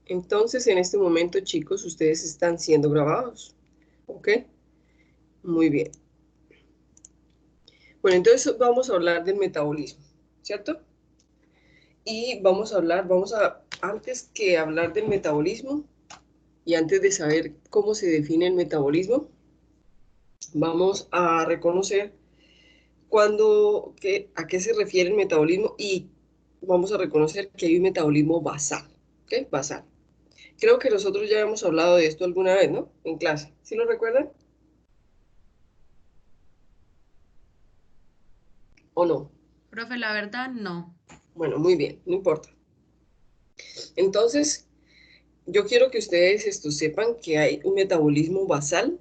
Entonces, en este momento, chicos, ustedes están siendo grabados. ¿Ok? Muy bien. Bueno, entonces vamos a hablar del metabolismo, ¿cierto? Y antes que hablar del metabolismo y antes de saber cómo se define el metabolismo, vamos a reconocer a qué se refiere el metabolismo y vamos a reconocer que hay un metabolismo basal, ¿ok? Basal. Creo que nosotros ya hemos hablado de esto alguna vez, ¿no? En clase. ¿Sí lo recuerdan? ¿O no? Profe, la verdad, no. Bueno, muy bien, no importa. Entonces, yo quiero que ustedes sepan que hay un metabolismo basal,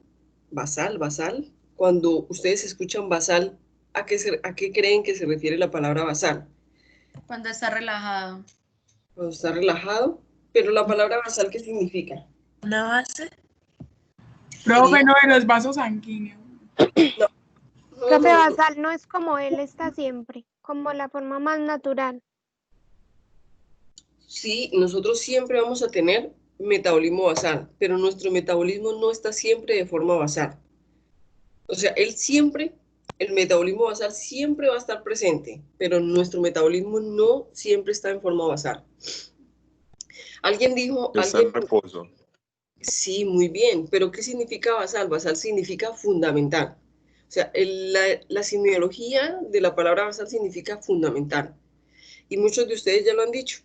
basal. Cuando ustedes escuchan basal, ¿a qué creen que se refiere la palabra basal? Cuando está relajado. Cuando está relajado, pero la palabra basal, ¿qué significa? ¿Una base? Profe, no, de los vasos sanguíneos. No. Profe, basal no es como él está siempre, como la forma más natural. Sí, nosotros siempre vamos a tener metabolismo basal, pero nuestro metabolismo no está siempre de forma basal. O sea, el metabolismo basal siempre va a estar presente, pero nuestro metabolismo no siempre está en forma basal. Está en reposo. Sí, muy bien, pero ¿qué significa basal? Basal significa fundamental. O sea, la semiología de la palabra basal significa fundamental. Y muchos de ustedes ya lo han dicho.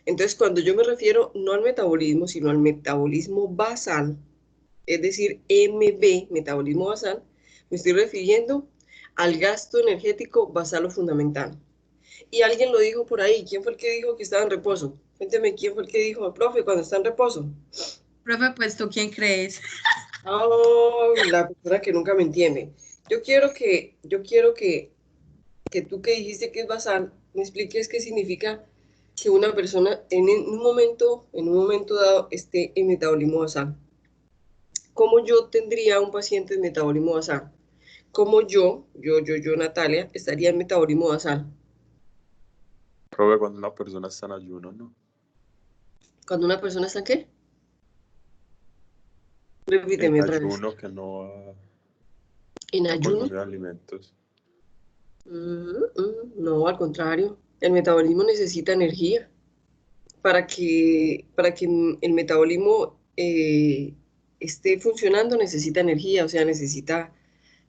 Entonces, cuando yo me refiero no al metabolismo, sino al metabolismo basal, es decir, MB, metabolismo basal, me estoy refiriendo al gasto energético basal o fundamental. Y alguien lo dijo por ahí. ¿Quién fue el que dijo que estaba en reposo? Cuénteme, ¿quién fue el que dijo, profe, cuando está en reposo? Profe, pues ¿tú quién crees? Oh, la persona que nunca me entiende. Yo quiero que tú que dijiste que es basal, me expliques qué significa que una persona en un momento dado esté en metabolismo basal. ¿Cómo yo tendría un paciente en metabolismo basal? ¿Cómo yo, Natalia, estaría en metabolismo basal? Profe, cuando una persona está en ayuno, ¿no? ¿Cuando una persona está en qué? En Repíteme otra vez. ayuno, que no va ¿En a ayuno? consumir alimentos. No, al contrario. El metabolismo necesita energía. Para que el metabolismo esté funcionando necesita energía, o sea,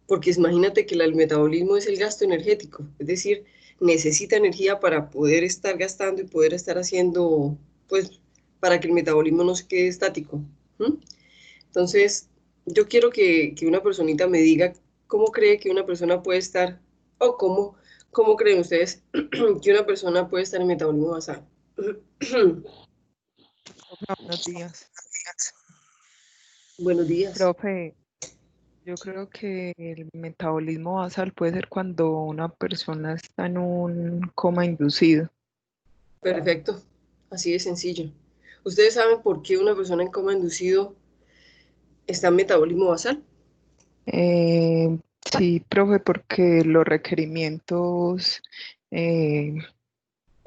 porque imagínate que el metabolismo es el gasto energético, es decir, necesita energía para poder estar gastando y poder estar haciendo, pues, para que el metabolismo no se quede estático. ¿M? Entonces, yo quiero que una personita me diga cómo cree que una persona puede estar, o cómo creen ustedes que una persona puede estar en metabolismo basal. Buenos días. Buenos días. Profe, yo creo que el metabolismo basal puede ser cuando una persona está en un coma inducido. Perfecto. Así de sencillo. ¿Ustedes saben por qué una persona en coma inducido está en metabolismo basal? Eh, sí, profe, porque los requerimientos eh,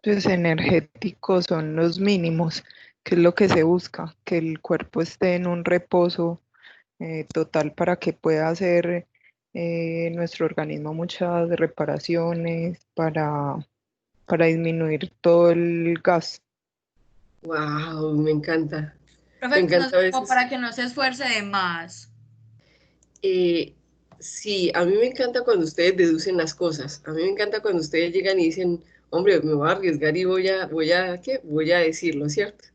pues, energéticos son los mínimos, que es lo que se busca, que el cuerpo esté en un reposo total para que pueda hacer nuestro organismo muchas reparaciones para disminuir todo el gas. Wow, me encanta. Me Profe, encanta a como veces. para que no se esfuerce de más. Eh, sí, a mí me encanta cuando ustedes deducen las cosas. A mí me encanta cuando ustedes llegan y dicen, hombre, me voy a arriesgar y ¿qué? Voy a decirlo, ¿cierto?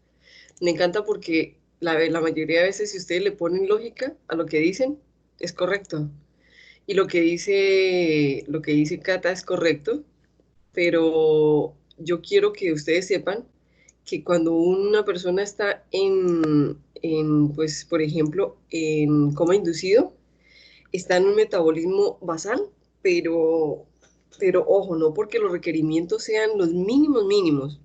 Me encanta porque la mayoría de veces si ustedes le ponen lógica a lo que dicen, es correcto. Y lo que dice Cata es correcto, pero yo quiero que ustedes sepan que cuando una persona está pues, por ejemplo, en coma inducido, está en un metabolismo basal, pero, pero ojo, no porque los requerimientos sean los mínimos,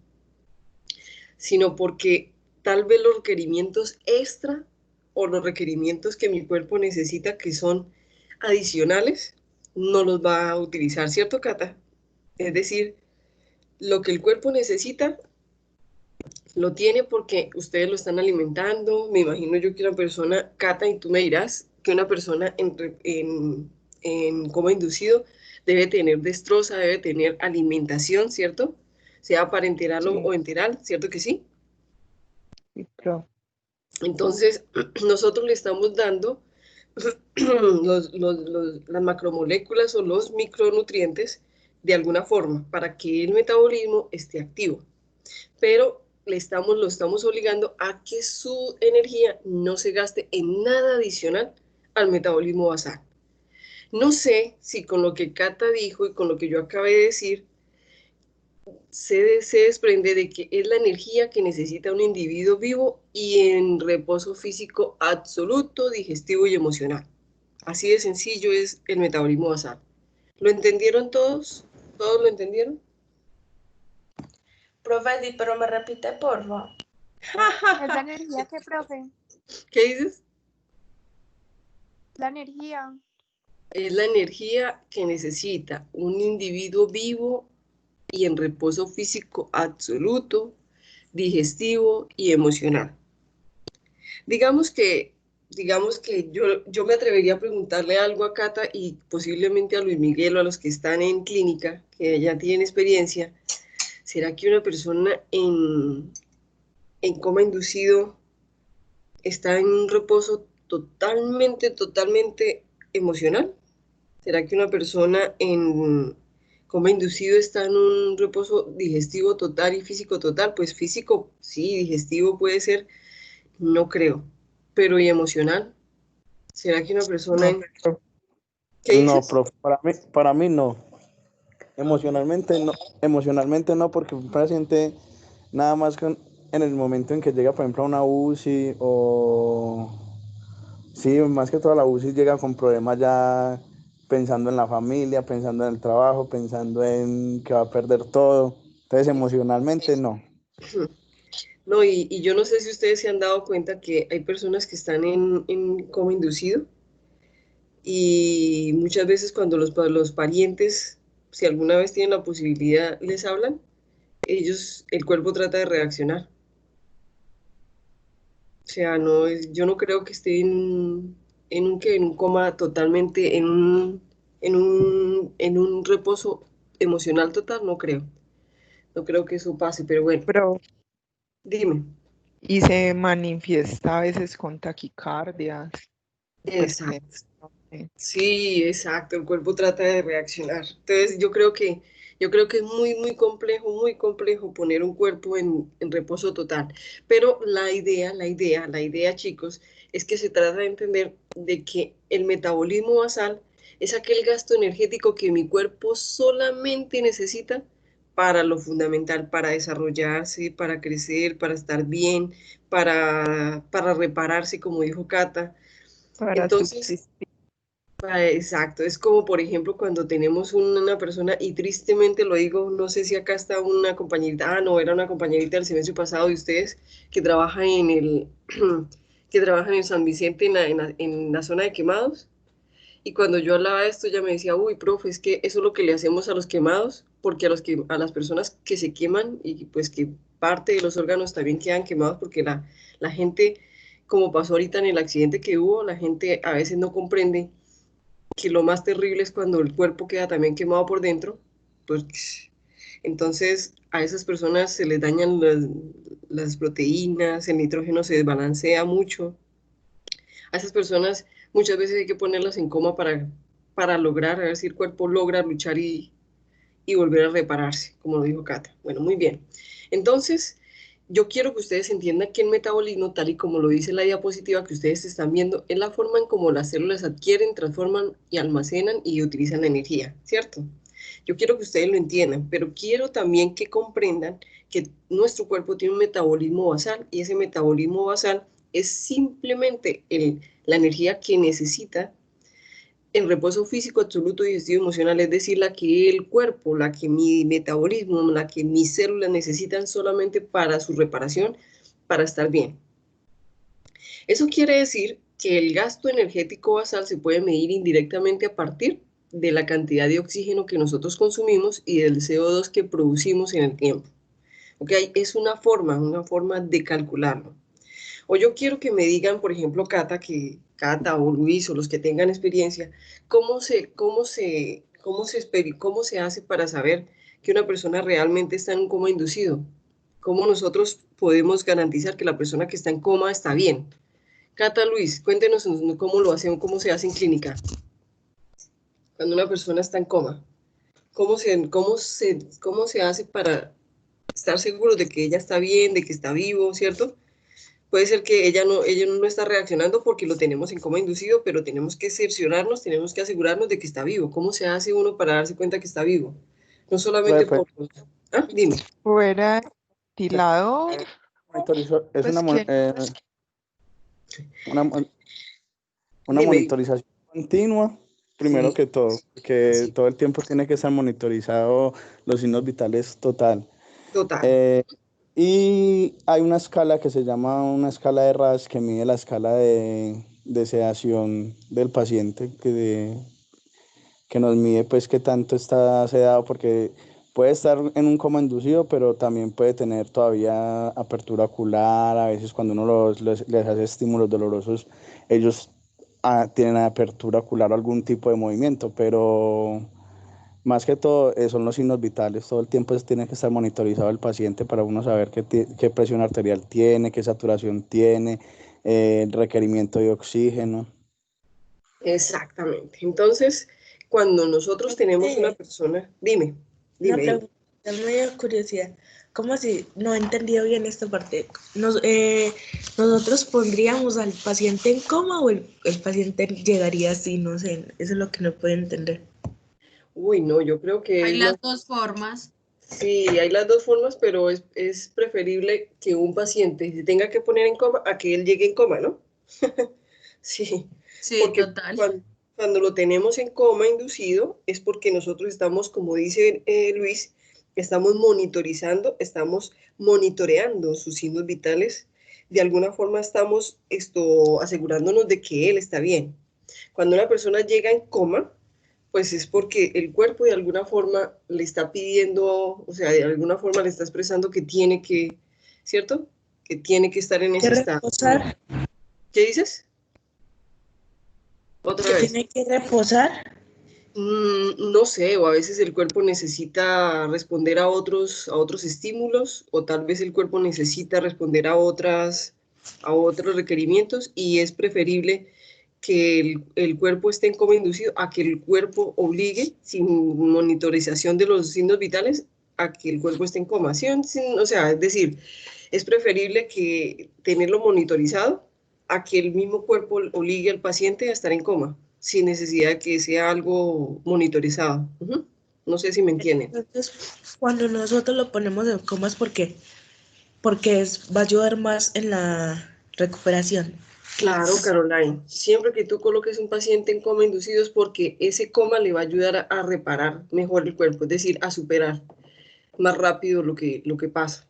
sino porque tal vez los requerimientos extra o los requerimientos que mi cuerpo necesita que son adicionales, no los va a utilizar, ¿cierto, Cata? Es decir, lo que el cuerpo necesita Lo tiene porque ustedes lo están alimentando. Me imagino yo que una persona, Cata, y tú me dirás que una persona en coma inducido debe tener destroza, debe tener alimentación, ¿cierto? Sea parenteral Sí, o enteral, ¿cierto que sí? sí, profe. Entonces, nosotros le estamos dando las macromoléculas o los micronutrientes de alguna forma para que el metabolismo esté activo. Pero lo estamos obligando a que su energía no se gaste en nada adicional al metabolismo basal. No sé si con lo que Cata dijo y con lo que yo acabé de decir, se desprende de que es la energía que necesita un individuo vivo y en reposo físico absoluto, digestivo y emocional. Así de sencillo es el metabolismo basal. ¿Lo entendieron todos? ¿Todos lo entendieron? Profe, sí, pero me repite, porfa. Es la energía que, profe, ¿Qué dices? la energía. Es la energía que necesita un individuo vivo y en reposo físico absoluto, digestivo y emocional. Digamos que, digamos que yo me atrevería a preguntarle algo a Cata y posiblemente a Luis Miguel o a los que están en clínica, que ya tienen experiencia. ¿Será que una persona en coma inducido está en un reposo totalmente emocional? ¿Será que una persona en coma inducido está en un reposo digestivo total y físico total? Pues físico, sí, digestivo puede ser, no creo. Pero ¿y emocional? ¿Será que una persona No, en... ¿Qué no, dices? profe, para mí no. Emocionalmente no, porque un paciente nada más en el momento en que llega, por ejemplo, a una UCI o sí, más que toda la UCI llega con problemas ya pensando en la familia, pensando en el trabajo, pensando en que va a perder todo. Entonces, emocionalmente no. No, y yo no sé si ustedes se han dado cuenta que hay personas que están en coma inducido y muchas veces cuando los parientes, si alguna vez tienen la posibilidad, les hablan, el cuerpo trata de reaccionar. O sea, no es, yo no creo que esté en un coma totalmente, en un reposo emocional total, no creo. No creo que eso pase, pero bueno, Pero, dime. y se manifiesta a veces con taquicardias, Exacto. hipertensión. Sí, exacto, el cuerpo trata de reaccionar. Entonces, yo creo que es muy complejo poner un cuerpo en reposo total. Pero la idea, chicos, es que se trata de entender de que el metabolismo basal es aquel gasto energético que mi cuerpo solamente necesita para lo fundamental, para desarrollarse, para crecer, para estar bien, para repararse, como dijo Cata. Para Entonces, subsistir. exacto, es como por ejemplo cuando tenemos una persona, y tristemente lo digo, no sé si acá está una compañerita, no, era una compañerita del semestre pasado de ustedes, que trabaja que trabaja en San Vicente, en la zona de quemados, y cuando yo hablaba de esto, ella me decía, uy, profe, es que eso es lo que le hacemos a los quemados, porque a las personas que se queman, y pues que parte de los órganos también quedan quemados, porque la gente, como pasó ahorita en el accidente que hubo, la gente a veces no comprende que lo más terrible es cuando el cuerpo queda también quemado por dentro, pues entonces a esas personas se les dañan las proteínas, el nitrógeno se desbalancea mucho. A esas personas muchas veces hay que ponerlas en coma para lograr, a ver si el cuerpo logra luchar y volver a repararse, como lo dijo Cata. Bueno, muy bien. Entonces, yo quiero que ustedes entiendan que el metabolismo, tal y como lo dice la diapositiva que ustedes están viendo, es la forma en cómo las células adquieren, transforman y almacenan y utilizan la energía, ¿cierto? Yo quiero que ustedes lo entiendan, pero quiero también que comprendan que nuestro cuerpo tiene un metabolismo basal y ese metabolismo basal es simplemente la energía que necesita en reposo físico absoluto, digestivo, emocional, es decir, la que el cuerpo, la que mi metabolismo, la que mis células necesitan solamente para su reparación, para estar bien. Eso quiere decir que el gasto energético basal se puede medir indirectamente a partir de la cantidad de oxígeno que nosotros consumimos y del CO2 que producimos en el tiempo. ¿ok? Es una forma de calcularlo. O yo quiero que me digan, por ejemplo, Cata o Luis o los que tengan experiencia, cómo se hace para saber que una persona realmente está en un coma inducido. ¿Cómo nosotros podemos garantizar que la persona que está en coma está bien? Cata, Luis, cuéntenos cómo lo hacen, cómo se hace en clínica. Cuando una persona está en coma, ¿cómo se hace para estar seguros de que ella está bien, de que está vivo, ¿cierto? Puede ser que ella no está reaccionando porque lo tenemos en coma inducido, pero tenemos que cerciorarnos, tenemos que asegurarnos de que está vivo. ¿Cómo se hace uno para darse cuenta que está vivo? No solamente Pues, Dime. Fuera ventilador, es pues que una Dime. monitorización continua, primero Sí. que todo, que Sí. todo el tiempo tiene que estar monitorizado los signos vitales total. Total. Y hay una escala que se llama una escala de RAS que mide la escala de sedación del paciente, que nos mide pues qué tanto está sedado, porque puede estar en un coma inducido, pero también puede tener todavía apertura ocular. A veces cuando uno les hace estímulos dolorosos, ellos tienen apertura ocular o algún tipo de movimiento, pero más que todo son los signos vitales. Todo el tiempo tiene que estar monitorizado el paciente para uno saber qué presión arterial tiene, qué saturación tiene, el requerimiento de oxígeno. Exactamente. Entonces, cuando nosotros tenemos una persona, dime. Una pregunta, me dio curiosidad. ¿Cómo así? No he entendido bien esta parte. ¿Nosotros pondríamos al paciente en coma o el paciente llegaría así? No sé, eso es lo que no puedo entender. Uy, no, yo creo que Hay las dos formas. Sí, hay las dos formas, pero es preferible que un paciente se tenga que poner en coma a que él llegue en coma, ¿no? Sí, Sí, porque total. cuando lo tenemos en coma inducido es porque nosotros estamos, como dice Luis, estamos monitoreando sus signos vitales. De alguna forma estamos asegurándonos de que él está bien. Cuando una persona llega en coma, pues es porque el cuerpo de alguna forma le está pidiendo, o sea, de alguna forma le está expresando que tiene que, ¿cierto? Que tiene que estar en ese estado. ¿Reposar? ¿Qué dices? Otra ¿Que vez. tiene que reposar? No sé, o a veces el cuerpo necesita responder a otros estímulos, o tal vez el cuerpo necesita responder a otros requerimientos, y es preferible que el cuerpo esté en coma inducido a que el cuerpo obligue, sin monitorización de los signos vitales, a que el cuerpo esté en coma. ¿Sí? O sea, es decir, es preferible que tenerlo monitorizado a que el mismo cuerpo obligue al paciente a estar en coma, sin necesidad de que sea algo monitorizado. No sé si me entienden. Entonces, cuando nosotros lo ponemos en coma es porque va a ayudar más en la recuperación. Claro, Caroline. Siempre que tú coloques un paciente en coma inducido es porque ese coma le va a ayudar a reparar mejor el cuerpo, es decir, a superar más rápido lo que pasa.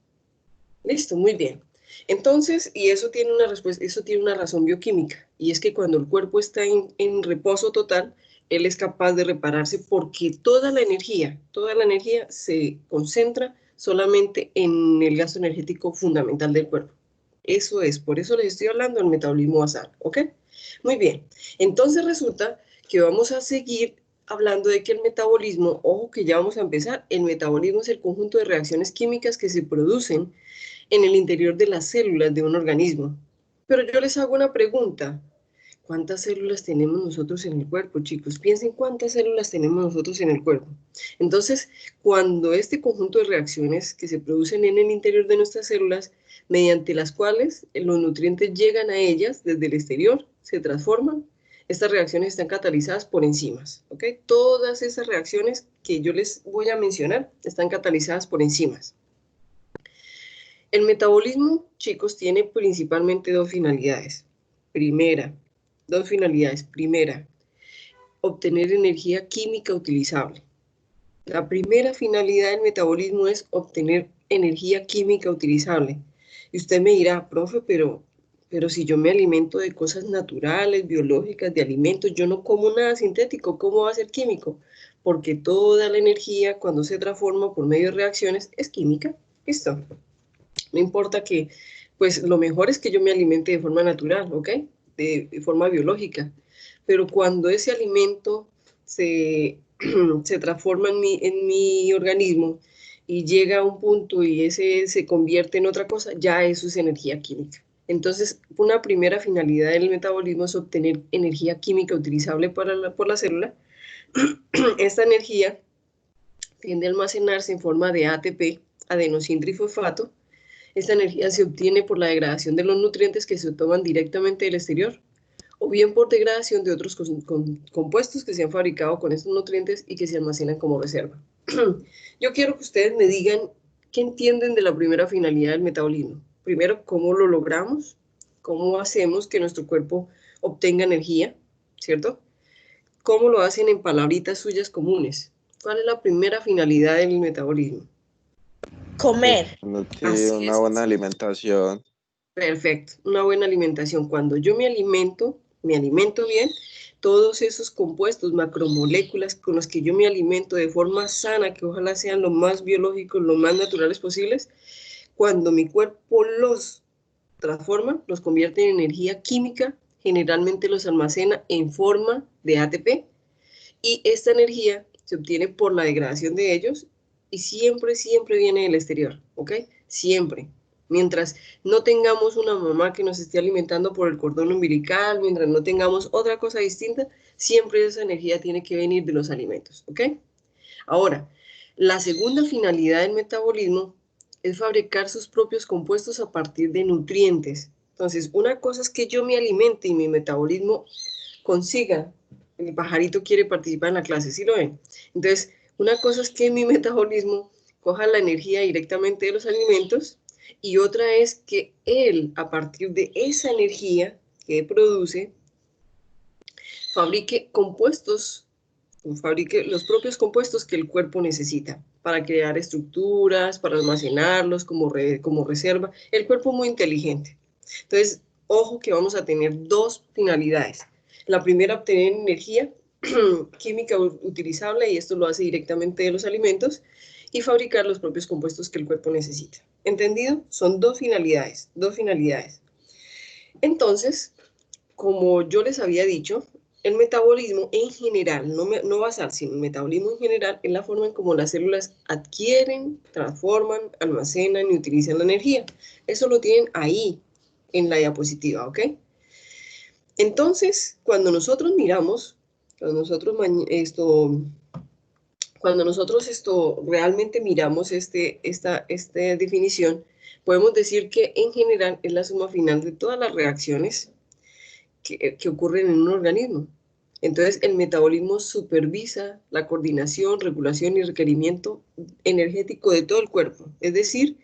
Listo, muy bien. Entonces, y eso tiene una respuesta, eso tiene una razón bioquímica, y es que cuando el cuerpo está en reposo total, él es capaz de repararse porque toda la energía se concentra solamente en el gasto energético fundamental del cuerpo. Eso es, por eso les estoy hablando del metabolismo basal, ¿ok? Muy bien. Entonces resulta que vamos a seguir hablando de que el metabolismo, ojo que ya vamos a empezar, el metabolismo es el conjunto de reacciones químicas que se producen en el interior de las células de un organismo. Pero yo les hago una pregunta. ¿Cuántas células tenemos nosotros en el cuerpo, chicos? Piensen cuántas células tenemos nosotros en el cuerpo. Entonces, cuando este conjunto de reacciones que se producen en el interior de nuestras células, mediante las cuales los nutrientes llegan a ellas desde el exterior, se transforman, estas reacciones están catalizadas por enzimas, ¿ok? Todas esas reacciones que yo les voy a mencionar están catalizadas por enzimas. El metabolismo, chicos, tiene principalmente dos finalidades. Primera, obtener energía química utilizable. La primera finalidad del metabolismo es obtener energía química utilizable. Y usted me dirá, profe, pero si yo me alimento de cosas naturales, biológicas, de alimentos, yo no como nada sintético, ¿cómo va a ser químico? Porque toda la energía, cuando se transforma por medio de reacciones, es química. ¿Listo? No importa que, pues lo mejor es que yo me alimente de forma natural, ¿ok? De forma biológica. Pero cuando ese alimento se transforma en mi organismo y llega a un punto y ese se convierte en otra cosa, ya eso es energía química. Entonces, una primera finalidad del metabolismo es obtener energía química utilizable por la célula. Esta energía tiende a almacenarse en forma de ATP, adenosíntrifosfato. Esta energía se obtiene por la degradación de los nutrientes que se toman directamente del exterior, o bien por degradación de otros compuestos que se han fabricado con estos nutrientes y que se almacenan como reserva. Yo quiero que ustedes me digan qué entienden de la primera finalidad del metabolismo. Primero, ¿cómo lo logramos? ¿Cómo hacemos que nuestro cuerpo obtenga energía? ¿Cierto? ¿Cómo lo hacen en palabritas suyas comunes? ¿Cuál es la primera finalidad del metabolismo? Comer. Así Una es. buena alimentación. Perfecto, una buena alimentación. Cuando yo me alimento bien, todos esos compuestos, macromoléculas con los que yo me alimento de forma sana, que ojalá sean lo más biológicos, lo más naturales posibles, cuando mi cuerpo los transforma, los convierte en energía química, generalmente los almacena en forma de ATP, y esta energía se obtiene por la degradación de ellos y siempre, siempre viene del exterior, ¿ok? Siempre. Mientras no tengamos una mamá que nos esté alimentando por el cordón umbilical, mientras no tengamos otra cosa distinta, siempre esa energía tiene que venir de los alimentos, ¿ok? Ahora, la segunda finalidad del metabolismo es fabricar sus propios compuestos a partir de nutrientes. Entonces, una cosa es que yo me alimente y mi metabolismo consiga. El pajarito quiere participar en la clase, ¿sí lo ven? Entonces, una cosa es que mi metabolismo coja la energía directamente de los alimentos y otra es que él, a partir de esa energía que produce, fabrique compuestos, fabrique los propios compuestos que el cuerpo necesita para crear estructuras, para almacenarlos como reserva. El cuerpo es muy inteligente. Entonces, ojo que vamos a tener dos finalidades. La primera, obtener energía química utilizable, y esto lo hace directamente de los alimentos, y fabricar los propios compuestos que el cuerpo necesita. ¿Entendido? Son dos finalidades, dos finalidades. Entonces, como yo les había dicho, el metabolismo en general, no basal, sino el metabolismo en general, es la forma en cómo las células adquieren, transforman, almacenan y utilizan la energía. Eso lo tienen ahí, en la diapositiva, ¿ok? Entonces, cuando nosotros miramos, cuando nosotros realmente miramos esta definición, podemos decir que en general es la suma final de todas las reacciones que ocurren en un organismo. Entonces, el metabolismo supervisa la coordinación, regulación y requerimiento energético de todo el cuerpo. Es decir,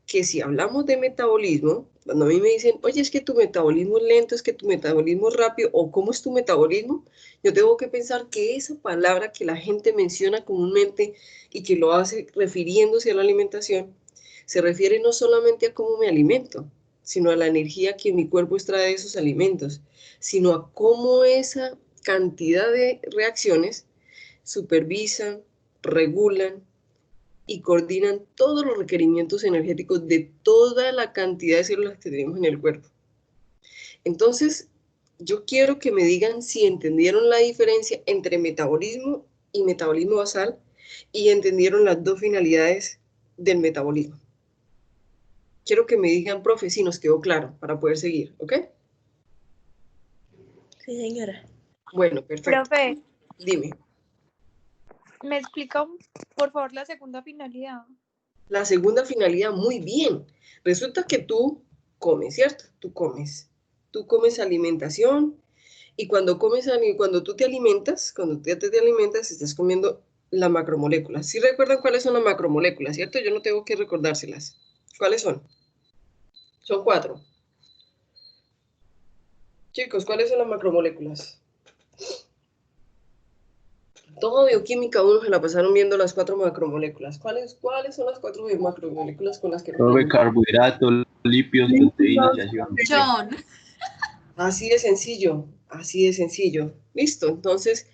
que si hablamos de metabolismo, cuando a mí me dicen, oye, es que tu metabolismo es lento, es que tu metabolismo es rápido, o cómo es tu metabolismo, yo tengo que pensar que esa palabra que la gente menciona comúnmente y que lo hace refiriéndose a la alimentación, se refiere no solamente a cómo me alimento, sino a la energía que mi cuerpo extrae de esos alimentos, sino a cómo esa cantidad de reacciones supervisan, regulan y coordinan todos los requerimientos energéticos de toda la cantidad de células que tenemos en el cuerpo. Entonces, yo quiero que me digan si entendieron la diferencia entre metabolismo y metabolismo basal y entendieron las dos finalidades del metabolismo. Quiero que me digan, profe, si nos quedó claro para poder seguir, ¿ok? Sí, señora. Bueno, perfecto. Profe, Dime. ¿me explica por favor la segunda finalidad? La segunda finalidad, muy bien. Resulta que tú comes, ¿cierto? Tú comes alimentación y cuando tú te alimentas, estás comiendo la macromolécula. ¿Sí recuerdan cuáles son las macromoléculas, cierto? Yo no tengo que recordárselas. ¿Cuáles son? Son 4. Chicos, ¿cuáles son las macromoléculas? Todo bioquímica 1 se la pasaron viendo las 4 macromoléculas. ¿Cuáles son las 4 macromoléculas con las que nos alimentamos? Carbohidratos, lípidos, proteínas y ácidos. John. Así de sencillo, así de sencillo. Listo, entonces,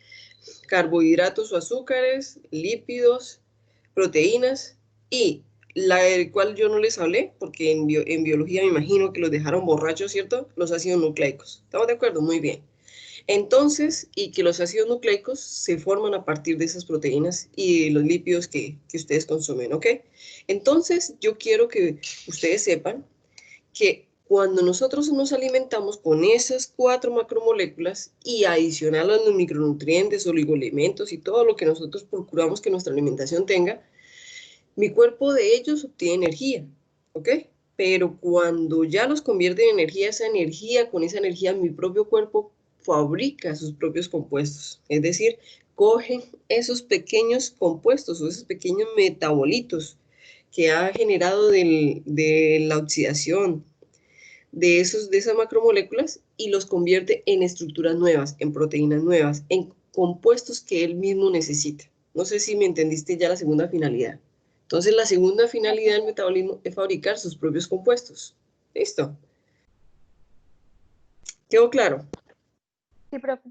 carbohidratos o azúcares, lípidos, proteínas, y la del cual yo no les hablé, porque en biología me imagino que los dejaron borrachos, ¿cierto? Los ácidos nucleicos. ¿Estamos de acuerdo? Muy bien. Entonces, y que los ácidos nucleicos se forman a partir de esas proteínas y los lípidos que ustedes consumen, ¿ok? Entonces, yo quiero que ustedes sepan que cuando nosotros nos alimentamos con esas 4 macromoléculas y adicional a los micronutrientes, oligoelementos y todo lo que nosotros procuramos que nuestra alimentación tenga, mi cuerpo de ellos obtiene energía, ¿ok? Pero cuando ya los convierte en energía, con esa energía mi propio cuerpo fabrica sus propios compuestos. Es decir, coge esos pequeños compuestos o esos pequeños metabolitos que ha generado de la oxidación de esas macromoléculas y los convierte en estructuras nuevas, en proteínas nuevas, en compuestos que él mismo necesita. No sé si me entendiste ya la segunda finalidad. Entonces, la segunda finalidad del metabolismo es fabricar sus propios compuestos. ¿Listo? ¿Quedó claro? Sí, profe.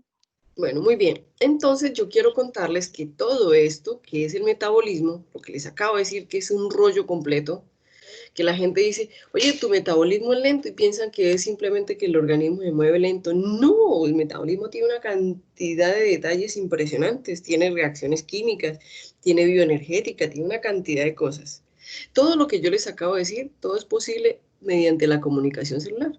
Bueno, muy bien. Entonces, yo quiero contarles que todo esto, que es el metabolismo, lo que les acabo de decir que es un rollo completo, que la gente dice, oye, tu metabolismo es lento y piensan que es simplemente que el organismo se mueve lento. No, el metabolismo tiene una cantidad de detalles impresionantes, tiene reacciones químicas, tiene bioenergética, tiene una cantidad de cosas. Todo lo que yo les acabo de decir, todo es posible mediante la comunicación celular.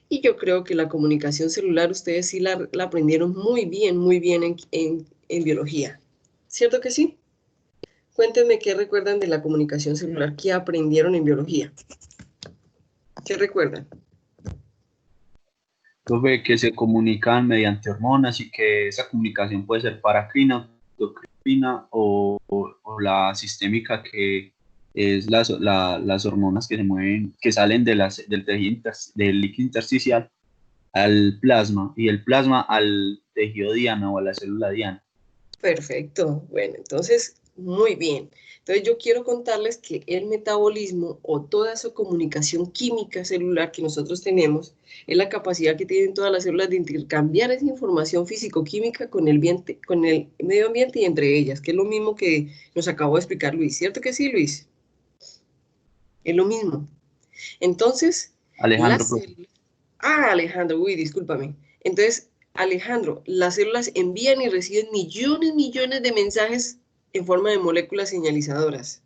Y yo creo que la comunicación celular ustedes sí la aprendieron muy bien en biología. ¿Cierto que sí? Cuéntenme qué recuerdan de la comunicación celular, qué aprendieron en biología. ¿Qué recuerdan? Profe, que se comunican mediante hormonas y que esa comunicación puede ser paracrina, endocrina o la sistémica, que es las hormonas que se mueven, que salen del tejido del líquido intersticial al plasma y el plasma al tejido diana o a la célula diana. Perfecto. Bueno, entonces, muy bien. Entonces, yo quiero contarles que el metabolismo o toda esa comunicación química celular que nosotros tenemos es la capacidad que tienen todas las células de intercambiar esa información físico-química con el medio ambiente y entre ellas, que es lo mismo que nos acabó de explicar Luis. ¿Cierto que sí, Luis? Es lo mismo. Entonces, Alejandro, las células... Ah, Alejandro, uy, discúlpame. Entonces, Alejandro, las células envían y reciben millones de mensajes en forma de moléculas señalizadoras.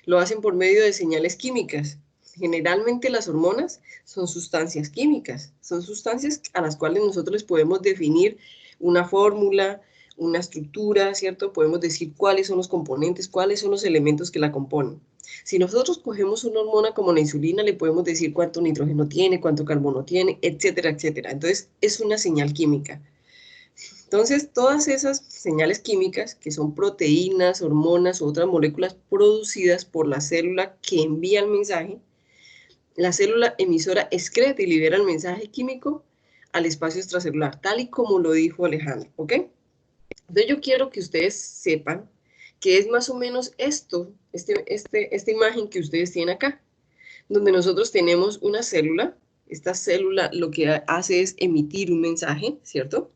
Lo hacen por medio de señales químicas. Generalmente las hormonas son sustancias químicas, son sustancias a las cuales nosotros les podemos definir una fórmula, una estructura, ¿cierto? Podemos decir cuáles son los componentes, cuáles son los elementos que la componen. Si nosotros cogemos una hormona como la insulina, le podemos decir cuánto nitrógeno tiene, cuánto carbono tiene, etcétera, etcétera. Entonces, es una señal química. Entonces, todas esas señales químicas, que son proteínas, hormonas u otras moléculas producidas por la célula que envía el mensaje, la célula emisora excreta y libera el mensaje químico al espacio extracelular, tal y como lo dijo Alejandro, ¿ok? Entonces, yo quiero que ustedes sepan que es más o menos esta imagen que ustedes tienen acá, donde nosotros tenemos una célula. Esta célula lo que hace es emitir un mensaje, ¿cierto?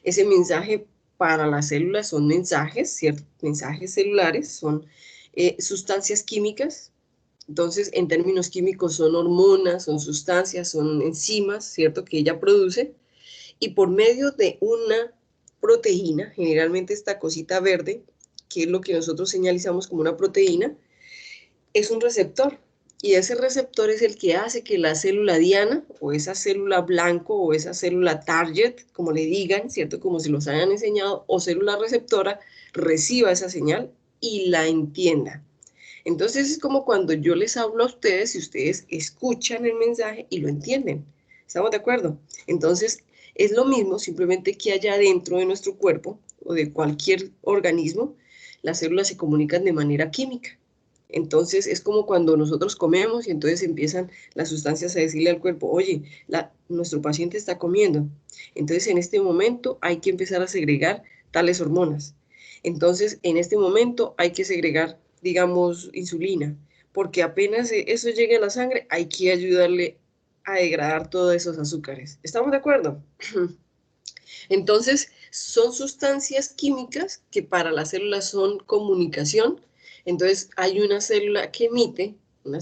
Ese mensaje para la célula son mensajes, ¿cierto? Mensajes celulares, son sustancias químicas. Entonces, en términos químicos son hormonas, son sustancias, son enzimas, ¿cierto? Que ella produce. Y por medio de una proteína, generalmente esta cosita verde, que es lo que nosotros señalizamos como una proteína, es un receptor. Y ese receptor es el que hace que la célula diana, o esa célula blanco, o esa célula target, como le digan, ¿cierto? Como se los hayan enseñado, o célula receptora, reciba esa señal y la entienda. Entonces es como cuando yo les hablo a ustedes y ustedes escuchan el mensaje y lo entienden. ¿Estamos de acuerdo? Entonces es lo mismo, simplemente que allá dentro de nuestro cuerpo o de cualquier organismo, las células se comunican de manera química. Entonces es como cuando nosotros comemos y entonces empiezan las sustancias a decirle al cuerpo, oye, nuestro paciente está comiendo. Entonces en este momento hay que empezar a segregar tales hormonas. Entonces en este momento hay que segregar, digamos, insulina, porque apenas eso llegue a la sangre hay que ayudarle a degradar todos esos azúcares. ¿Estamos de acuerdo? Entonces son sustancias químicas que para las células son comunicación. Entonces hay una célula que emite o una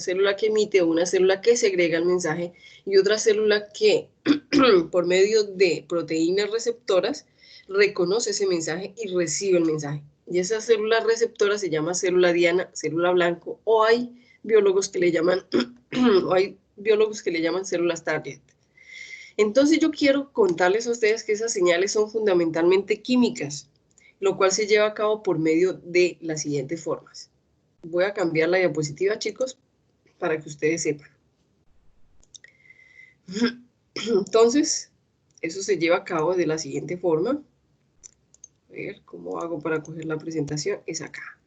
célula que segrega el mensaje y otra célula que por medio de proteínas receptoras reconoce ese mensaje y recibe el mensaje. Y esa célula receptora se llama célula diana, célula blanco, o hay biólogos que le llaman células target. Entonces yo quiero contarles a ustedes que esas señales son fundamentalmente químicas, lo cual se lleva a cabo por medio de las siguientes formas. Voy a cambiar la diapositiva, chicos, para que ustedes sepan. Entonces, eso se lleva a cabo de la siguiente forma. A ver, ¿cómo hago para coger la presentación? Es acá.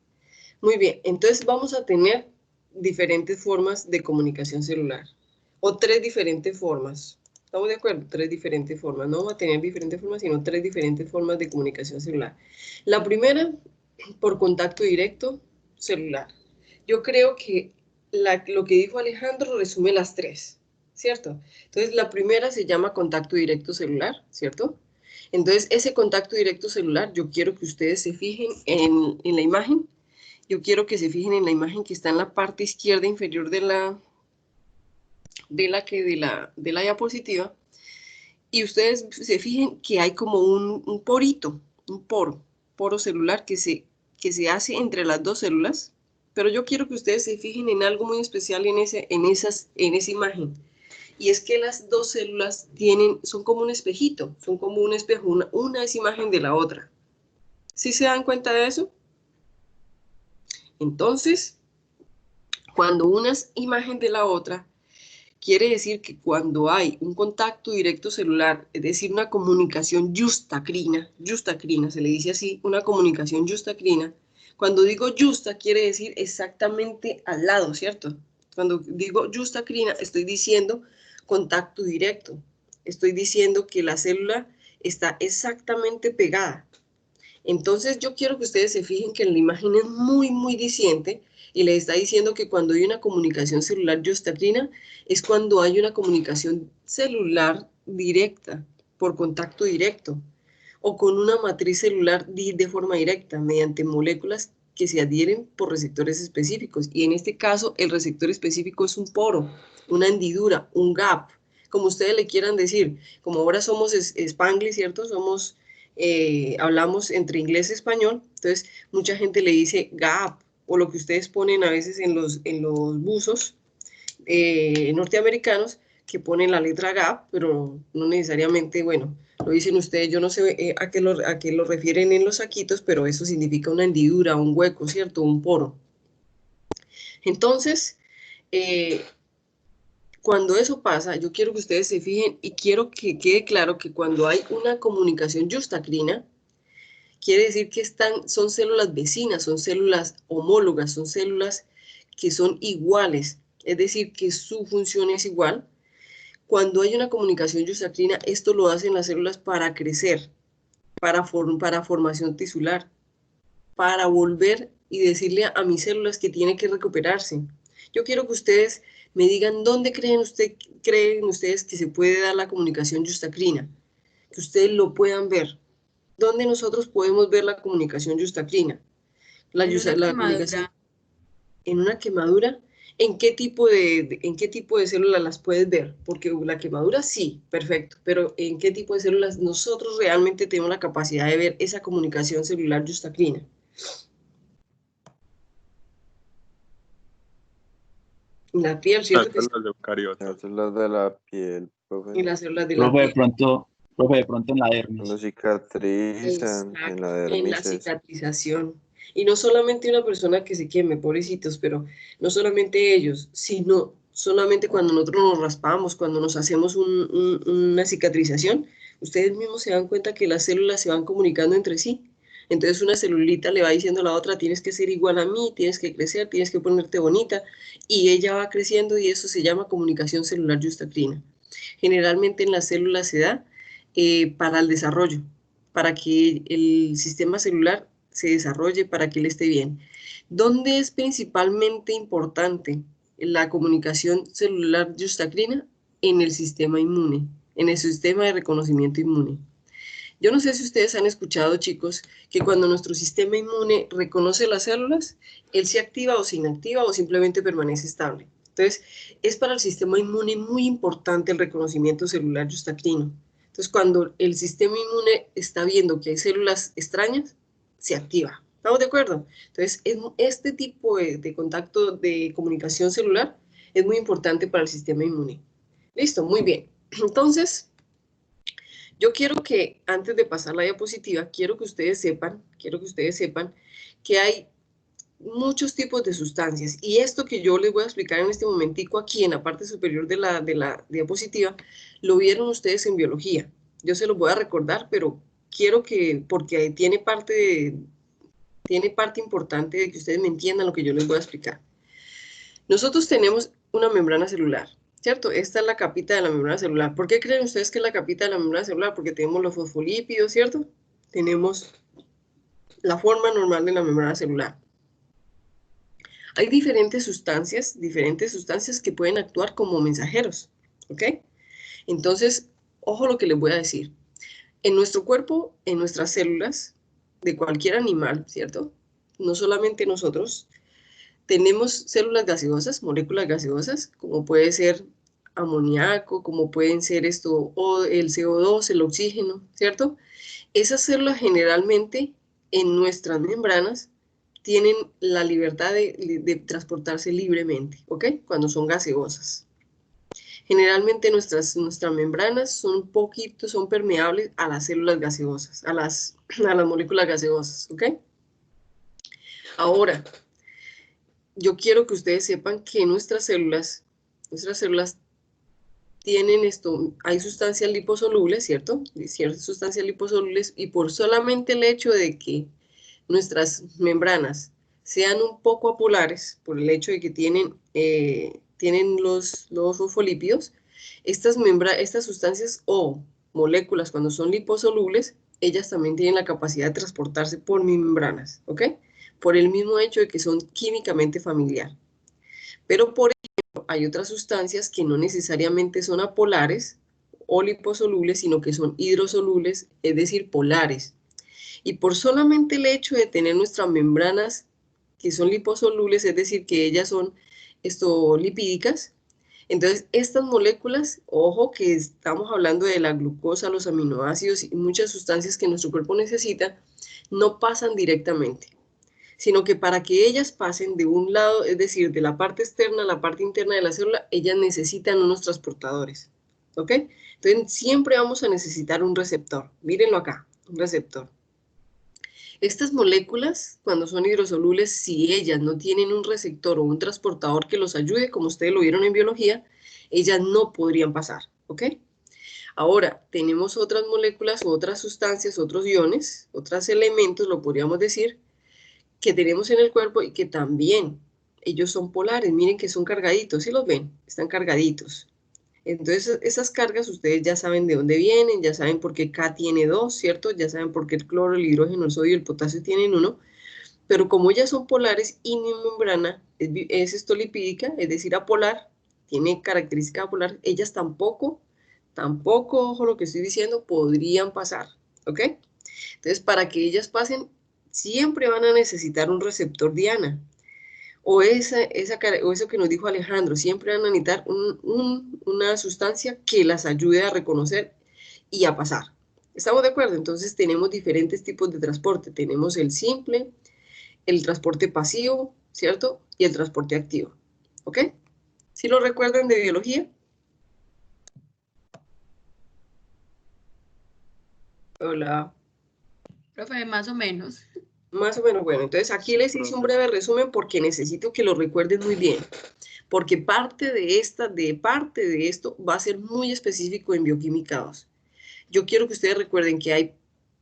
Muy bien, entonces vamos a tener diferentes formas de comunicación celular. O 3 diferentes formas. ¿Estamos de acuerdo? 3 diferentes formas. No vamos a tener diferentes formas, sino 3 diferentes formas de comunicación celular. La primera, por contacto directo celular. Yo creo que lo que dijo Alejandro resume las 3, ¿cierto? Entonces, la primera se llama contacto directo celular, ¿cierto? Entonces, ese contacto directo celular, yo quiero que ustedes se fijen en la imagen. Yo quiero que se fijen en la imagen que está en la parte izquierda inferior de la diapositiva. Y ustedes se fijen que hay como un porito, un poro celular que se hace entre las 2 células. Pero yo quiero que ustedes se fijen en algo muy especial en esa imagen. Y es que las 2 células son como un espejito, son como un espejo, una es imagen de la otra. ¿Sí se dan cuenta de eso? Entonces, cuando una es imagen de la otra, quiere decir que cuando hay un contacto directo celular, es decir, una comunicación justacrina, se le dice así, una comunicación justacrina. Cuando digo justa, quiere decir exactamente al lado, ¿cierto? Cuando digo justacrina, estoy diciendo contacto directo. Estoy diciendo que la célula está exactamente pegada. Entonces, yo quiero que ustedes se fijen que la imagen es muy, muy diciente y les está diciendo que cuando hay una comunicación celular justacrina es cuando hay una comunicación celular directa, por contacto directo, o con una matriz celular de forma directa, mediante moléculas que se adhieren por receptores específicos. Y en este caso, el receptor específico es un poro, una hendidura, un gap, como ustedes le quieran decir. Como ahora somos Spanglish, ¿cierto? Hablamos entre inglés y español, entonces mucha gente le dice gap, o lo que ustedes ponen a veces en los buzos norteamericanos, que ponen la letra gap, pero no necesariamente, bueno, lo dicen ustedes, yo no sé a qué lo refieren en los saquitos, pero eso significa una hendidura, un hueco, ¿cierto? Un poro. Entonces, cuando eso pasa, yo quiero que ustedes se fijen y quiero que quede claro que cuando hay una comunicación justacrina, quiere decir que son células vecinas, son células homólogas, son células que son iguales, es decir, que su función es igual. Cuando hay una comunicación justacrina, esto lo hacen las células para crecer, para formación tisular, para volver y decirle a mis células que tiene que recuperarse. Yo quiero que ustedes me digan dónde creen ustedes que se puede dar la comunicación justacrina, que ustedes lo puedan ver. ¿Dónde nosotros podemos ver la comunicación justacrina? En una quemadura. ¿En qué tipo de células las puedes ver? Porque la quemadura sí, perfecto, pero ¿en qué tipo de células nosotros realmente tenemos la capacidad de ver esa comunicación celular justacrina? En la piel, ¿cierto? Las células eucariotas. Las células de la piel, profe. En las células de la Profe, piel. de pronto en la dermis. Cuando cicatrizan, en la dermis. En la cicatrización. Y no solamente una persona que se queme, pobrecitos, pero no solamente ellos, sino solamente cuando nosotros nos raspamos, cuando nos hacemos una cicatrización, ustedes mismos se dan cuenta que las células se van comunicando entre sí. Entonces una celulita le va diciendo a la otra, tienes que ser igual a mí, tienes que crecer, tienes que ponerte bonita, y ella va creciendo y eso se llama comunicación celular justacrina. Generalmente en las células se da para el desarrollo, para que el sistema celular se desarrolle, para que él esté bien. ¿Dónde es principalmente importante la comunicación celular justacrina? En el sistema inmune, en el sistema de reconocimiento inmune. Yo no sé si ustedes han escuchado, chicos, que cuando nuestro sistema inmune reconoce las células, él se activa o se inactiva o simplemente permanece estable. Entonces, es para el sistema inmune muy importante el reconocimiento celular yustacrino. Entonces, cuando el sistema inmune está viendo que hay células extrañas, se activa. ¿Estamos de acuerdo? Entonces, este tipo de contacto de comunicación celular es muy importante para el sistema inmune. Listo, muy bien. Entonces, yo quiero que, antes de pasar la diapositiva, quiero que ustedes sepan que hay muchos tipos de sustancias. Y esto que yo les voy a explicar en este momentico aquí, en la parte superior de la diapositiva, lo vieron ustedes en biología. Yo se los voy a recordar, pero quiero que, porque tiene parte importante de que ustedes me entiendan lo que yo les voy a explicar. Nosotros tenemos una membrana celular, ¿cierto? Esta es la capita de la membrana celular. ¿Por qué creen ustedes que es la capita de la membrana celular? Porque tenemos los fosfolípidos, ¿cierto? Tenemos la forma normal de la membrana celular. Hay diferentes sustancias que pueden actuar como mensajeros, ¿ok? Entonces, ojo lo que les voy a decir. En nuestro cuerpo, en nuestras células, de cualquier animal, ¿cierto? No solamente nosotros, tenemos células gaseosas, moléculas gaseosas, como puede ser amoníaco, como pueden ser o el CO2, el oxígeno, ¿cierto? Esas células generalmente en nuestras membranas tienen la libertad de transportarse libremente, ¿ok? Cuando son gaseosas. Generalmente nuestras membranas son permeables a las células gaseosas, a las moléculas gaseosas, ¿ok? Ahora, yo quiero que ustedes sepan que nuestras células tienen hay sustancias liposolubles, ¿cierto? Ciertas sustancias liposolubles, y por solamente el hecho de que nuestras membranas sean un poco apolares, por el hecho de que tienen los fosfolípidos, estas sustancias o moléculas, cuando son liposolubles, ellas también tienen la capacidad de transportarse por membranas, ¿ok? Por el mismo hecho de que son químicamente familiar. Pero, por ejemplo, hay otras sustancias que no necesariamente son apolares o liposolubles, sino que son hidrosolubles, es decir, polares. Y por solamente el hecho de tener nuestras membranas que son liposolubles, es decir, que ellas son lipídicas, entonces estas moléculas, ojo que estamos hablando de la glucosa, los aminoácidos y muchas sustancias que nuestro cuerpo necesita, no pasan directamente, sino que para que ellas pasen de un lado, es decir, de la parte externa a la parte interna de la célula, ellas necesitan unos transportadores, ¿ok? Entonces siempre vamos a necesitar un receptor. Mírenlo acá, un receptor. Estas moléculas, cuando son hidrosolubles, si ellas no tienen un receptor o un transportador que los ayude, como ustedes lo vieron en biología, ellas no podrían pasar, ¿ok? Ahora, tenemos otras moléculas, otras sustancias, otros iones, otros elementos, lo podríamos decir, que tenemos en el cuerpo y que también ellos son polares. Miren que son cargaditos, ¿sí los ven? Están cargaditos. Entonces, esas cargas ustedes ya saben de dónde vienen, ya saben por qué K tiene 2, ¿cierto? Ya saben por qué el cloro, el hidrógeno, el sodio y el potasio tienen 1, pero como ellas son polares y mi membrana es lipídica, es decir, apolar, tiene característica apolar, ellas tampoco, ojo lo que estoy diciendo, podrían pasar, ¿ok? Entonces, para que ellas pasen, siempre van a necesitar un receptor diana. O eso que nos dijo Alejandro, siempre van a necesitar una sustancia que las ayude a reconocer y a pasar. ¿Estamos de acuerdo? Entonces tenemos diferentes tipos de transporte. Tenemos el simple, el transporte pasivo, ¿cierto? Y el transporte activo. ¿Ok? ¿Sí lo recuerdan de biología? Hola. Profe, más o menos. Más o menos, bueno, entonces aquí les hice un breve resumen porque necesito que lo recuerden muy bien, porque parte de esto va a ser muy específico en bioquímica 2. Yo quiero que ustedes recuerden que hay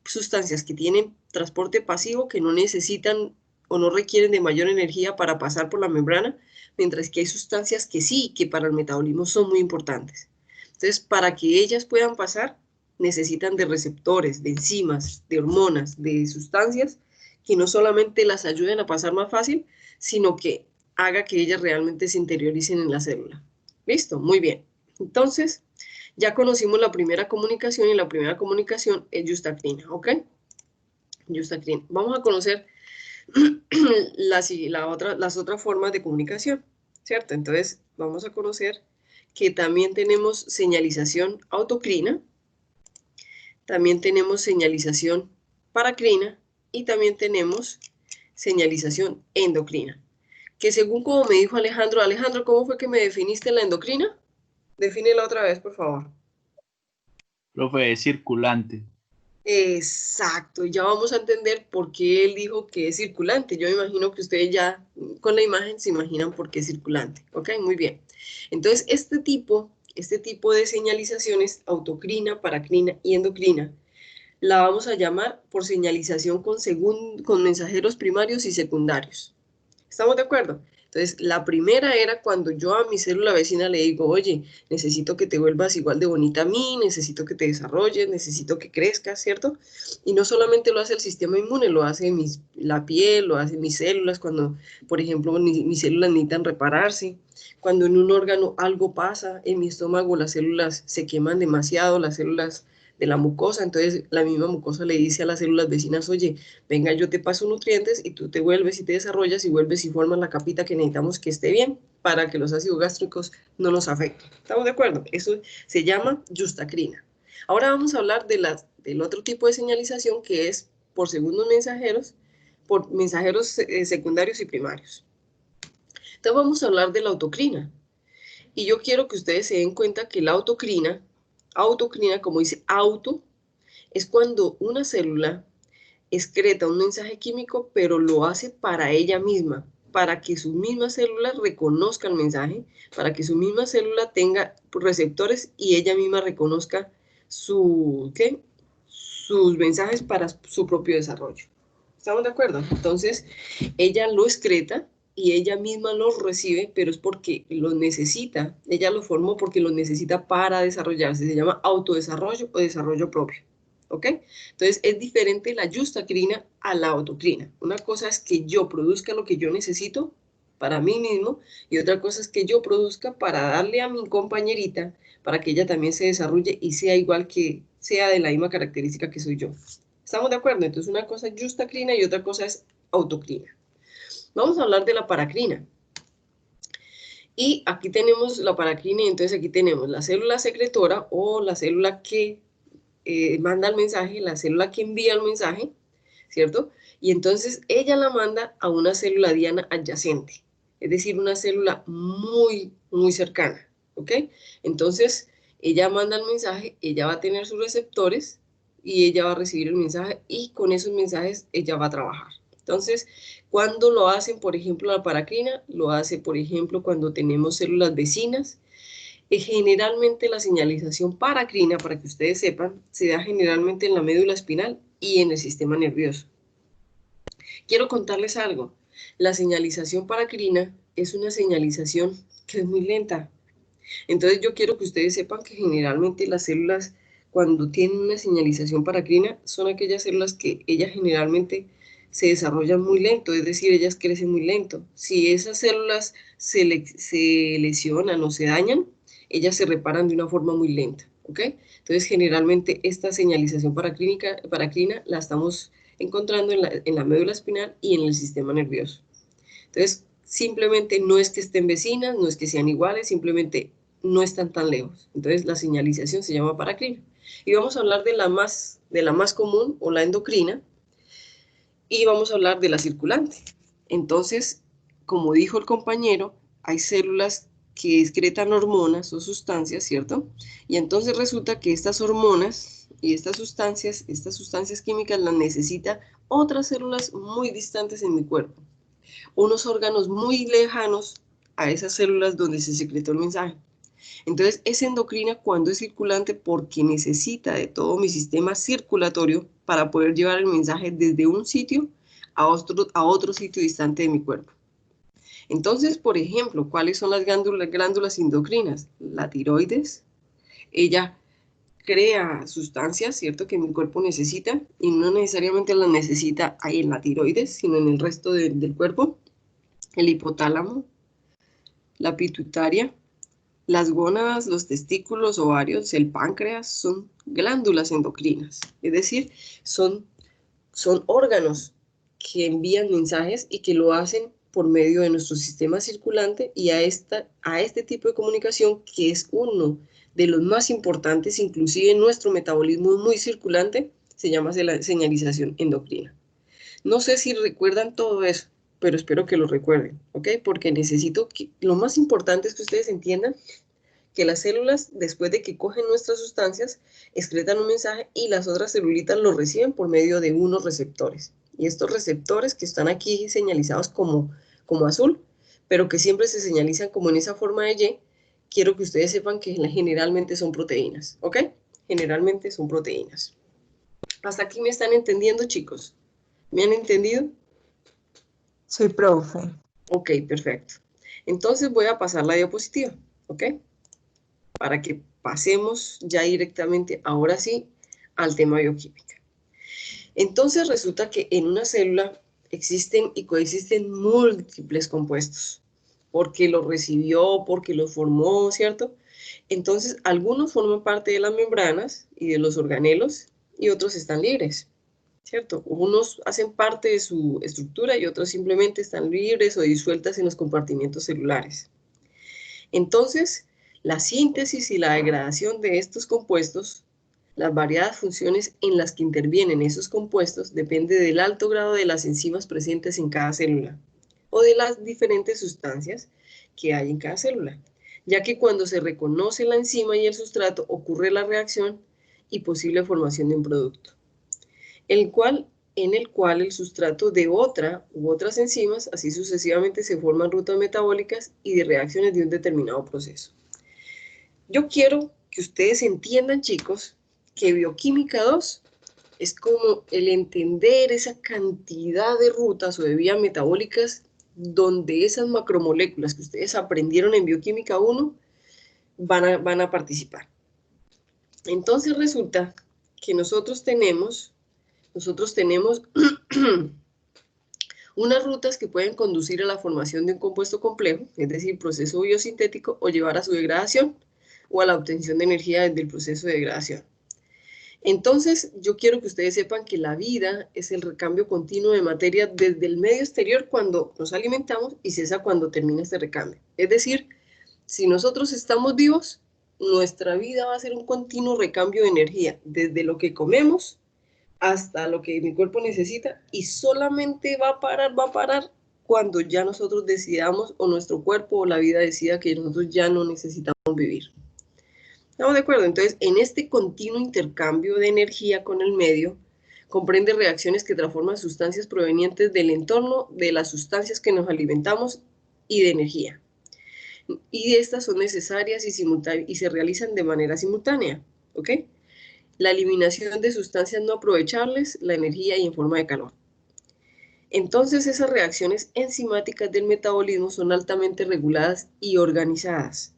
sustancias que tienen transporte pasivo que no necesitan o no requieren de mayor energía para pasar por la membrana, mientras que hay sustancias que sí, que para el metabolismo son muy importantes. Entonces, para que ellas puedan pasar, necesitan de receptores, de enzimas, de hormonas, de sustancias que no solamente las ayuden a pasar más fácil, sino que haga que ellas realmente se interioricen en la célula. ¿Listo? Muy bien. Entonces, Ya conocimos la primera comunicación y la primera comunicación es yustacrina, ¿ok? Yustacrina. Vamos a conocer las otras formas de comunicación, ¿cierto? Entonces, vamos a conocer que también tenemos señalización autocrina, también tenemos señalización paracrina y también tenemos señalización endocrina. Que según como me dijo Alejandro, Alejandro, ¿cómo fue que me definiste la endocrina? Defínela otra vez, por favor. Profe, es circulante. Exacto, ya vamos a entender por qué él dijo que es circulante. Yo me imagino que ustedes ya con la imagen se imaginan por qué es circulante. Ok, muy bien. Entonces, este tipo de señalizaciones, autocrina, paracrina y endocrina, la vamos a llamar por señalización con mensajeros primarios y secundarios. ¿Estamos de acuerdo? Entonces, la primera era cuando yo a mi célula vecina le digo, oye, necesito que te vuelvas igual de bonita a mí, necesito que te desarrolles, necesito que crezcas, ¿cierto? Y no solamente lo hace el sistema inmune, lo hace la piel, lo hacen mis células, cuando, por ejemplo, mis células necesitan repararse, cuando en un órgano algo pasa, en mi estómago las células se queman demasiado, las células de la mucosa, entonces la misma mucosa le dice a las células vecinas, oye, venga, yo te paso nutrientes y tú te vuelves y te desarrollas y vuelves y formas la capita que necesitamos que esté bien para que los ácidos gástricos no nos afecten. ¿Estamos de acuerdo? Eso se llama yustacrina. Ahora vamos a hablar del otro tipo de señalización que es por segundos mensajeros, por mensajeros secundarios y primarios. Entonces vamos a hablar de la autocrina. Y yo quiero que ustedes se den cuenta que la autocrina, como dice auto, es cuando una célula excreta un mensaje químico, pero lo hace para ella misma, para que su misma célula reconozca el mensaje, para que su misma célula tenga receptores y ella misma reconozca sus mensajes para su propio desarrollo. ¿Estamos de acuerdo? Entonces, ella lo excreta y ella misma los recibe, pero es porque los necesita. Ella lo formó porque los necesita para desarrollarse. Se llama autodesarrollo o desarrollo propio. ¿Ok? Entonces, es diferente la yustacrina a la autocrina. Una cosa es que yo produzca lo que yo necesito para mí mismo y otra cosa es que yo produzca para darle a mi compañerita para que ella también se desarrolle y sea igual que, sea de la misma característica que soy yo. ¿Estamos de acuerdo? Entonces, una cosa es yustacrina y otra cosa es autocrina. Vamos a hablar de la paracrina. Y aquí tenemos la paracrina y entonces aquí tenemos la célula secretora o la célula que manda el mensaje, la célula que envía el mensaje, ¿cierto? Y entonces ella la manda a una célula diana adyacente, es decir, una célula muy, muy cercana, ¿ok? Entonces, ella manda el mensaje, ella va a tener sus receptores y ella va a recibir el mensaje y con esos mensajes ella va a trabajar. Entonces, cuando lo hacen, por ejemplo, la paracrina, lo hace, por ejemplo, cuando tenemos células vecinas. Generalmente la señalización paracrina, para que ustedes sepan, se da generalmente en la médula espinal y en el sistema nervioso. Quiero contarles algo. La señalización paracrina es una señalización que es muy lenta. Entonces yo quiero que ustedes sepan que generalmente las células, cuando tienen una señalización paracrina, son aquellas células que ellas generalmente se desarrollan muy lento, es decir, ellas crecen muy lento. Si esas células se lesionan o se dañan, ellas se reparan de una forma muy lenta, ¿ok? Entonces, generalmente esta señalización paracrina la estamos encontrando en la médula espinal y en el sistema nervioso. Entonces, simplemente no es que estén vecinas, no es que sean iguales, simplemente no están tan lejos. Entonces, la señalización se llama paracrina. Y vamos a hablar de la más común o la endocrina, y vamos a hablar de la circulante. Entonces, como dijo el compañero, hay células que excretan hormonas o sustancias, ¿cierto? Y entonces resulta que estas hormonas y estas sustancias químicas las necesita otras células muy distantes en mi cuerpo. Unos órganos muy lejanos a esas células donde se secretó el mensaje. Entonces, es endocrina cuando es circulante porque necesita de todo mi sistema circulatorio para poder llevar el mensaje desde un sitio a otro sitio distante de mi cuerpo. Entonces, por ejemplo, ¿cuáles son las glándulas endocrinas? La tiroides, ella crea sustancias, ¿cierto?, que mi cuerpo necesita y no necesariamente las necesita ahí en la tiroides, sino en el resto del cuerpo. El hipotálamo, la pituitaria, Las gónadas, los testículos, ovarios, el páncreas son glándulas endocrinas, es decir, son órganos que envían mensajes y que lo hacen por medio de nuestro sistema circulante y a este tipo de comunicación, que es uno de los más importantes, inclusive nuestro metabolismo es muy circulante, se llama señalización endocrina. No sé si recuerdan todo eso, pero espero que lo recuerden, ¿ok? Porque necesito que lo más importante es que ustedes entiendan que las células, después de que cogen nuestras sustancias, excretan un mensaje y las otras celulitas lo reciben por medio de unos receptores. Y estos receptores que están aquí señalizados como azul, pero que siempre se señalizan como en esa forma de Y, quiero que ustedes sepan que generalmente son proteínas, ¿ok? Generalmente son proteínas. ¿Hasta aquí me están entendiendo, chicos? ¿Me han entendido? Sí, profe. Ok, perfecto. Entonces voy a pasar la diapositiva, ¿ok? Para que pasemos ya directamente, ahora sí, al tema bioquímica. Entonces resulta que en una célula existen y coexisten múltiples compuestos, porque los recibió, porque los formó, ¿cierto? Entonces, algunos forman parte de las membranas y de los organelos y otros están libres, ¿cierto? Unos hacen parte de su estructura y otros simplemente están libres o disueltas en los compartimentos celulares. Entonces, la síntesis y la degradación de estos compuestos, las variadas funciones en las que intervienen esos compuestos, depende del alto grado de las enzimas presentes en cada célula o de las diferentes sustancias que hay en cada célula, ya que cuando se reconoce la enzima y el sustrato ocurre la reacción y posible formación de un producto, en el cual el sustrato de otra u otras enzimas, así sucesivamente, se forman rutas metabólicas y de reacciones de un determinado proceso. Yo quiero que ustedes entiendan, chicos, que bioquímica 2 es como el entender esa cantidad de rutas o de vías metabólicas donde esas macromoléculas que ustedes aprendieron en bioquímica 1 van a participar. Entonces resulta que nosotros tenemos unas rutas que pueden conducir a la formación de un compuesto complejo, es decir, proceso biosintético, o llevar a su degradación o a la obtención de energía desde el proceso de degradación. Entonces, yo quiero que ustedes sepan que la vida es el recambio continuo de materia desde el medio exterior cuando nos alimentamos y cesa cuando termina este recambio. Es decir, si nosotros estamos vivos, nuestra vida va a ser un continuo recambio de energía, desde lo que comemos hasta lo que mi cuerpo necesita, y solamente va a parar cuando ya nosotros decidamos, o nuestro cuerpo o la vida decida que nosotros ya no necesitamos vivir. ¿Estamos de acuerdo? Entonces, en este continuo intercambio de energía con el medio, comprende reacciones que transforman sustancias provenientes del entorno, de las sustancias que nos alimentamos y de energía. Y estas son necesarias y se realizan de manera simultánea, ¿ok? La eliminación de sustancias no aprovechables, la energía y en forma de calor. Entonces, esas reacciones enzimáticas del metabolismo son altamente reguladas y organizadas.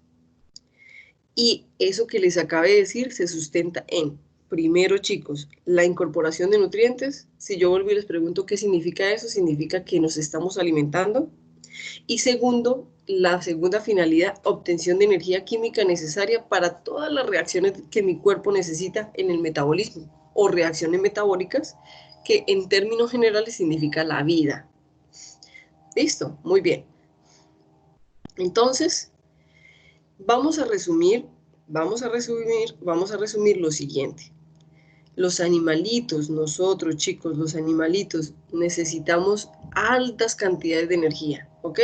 Y eso que les acabé de decir se sustenta en, primero, chicos, la incorporación de nutrientes. Si yo vuelvo y les pregunto qué significa eso, significa que nos estamos alimentando. Y segundo, la segunda finalidad, obtención de energía química necesaria para todas las reacciones que mi cuerpo necesita en el metabolismo, o reacciones metabólicas, que en términos generales significa la vida. ¿Listo? Muy bien. Entonces, vamos a resumir lo siguiente. Los animalitos, nosotros, chicos, los animalitos, necesitamos altas cantidades de energía, ¿ok?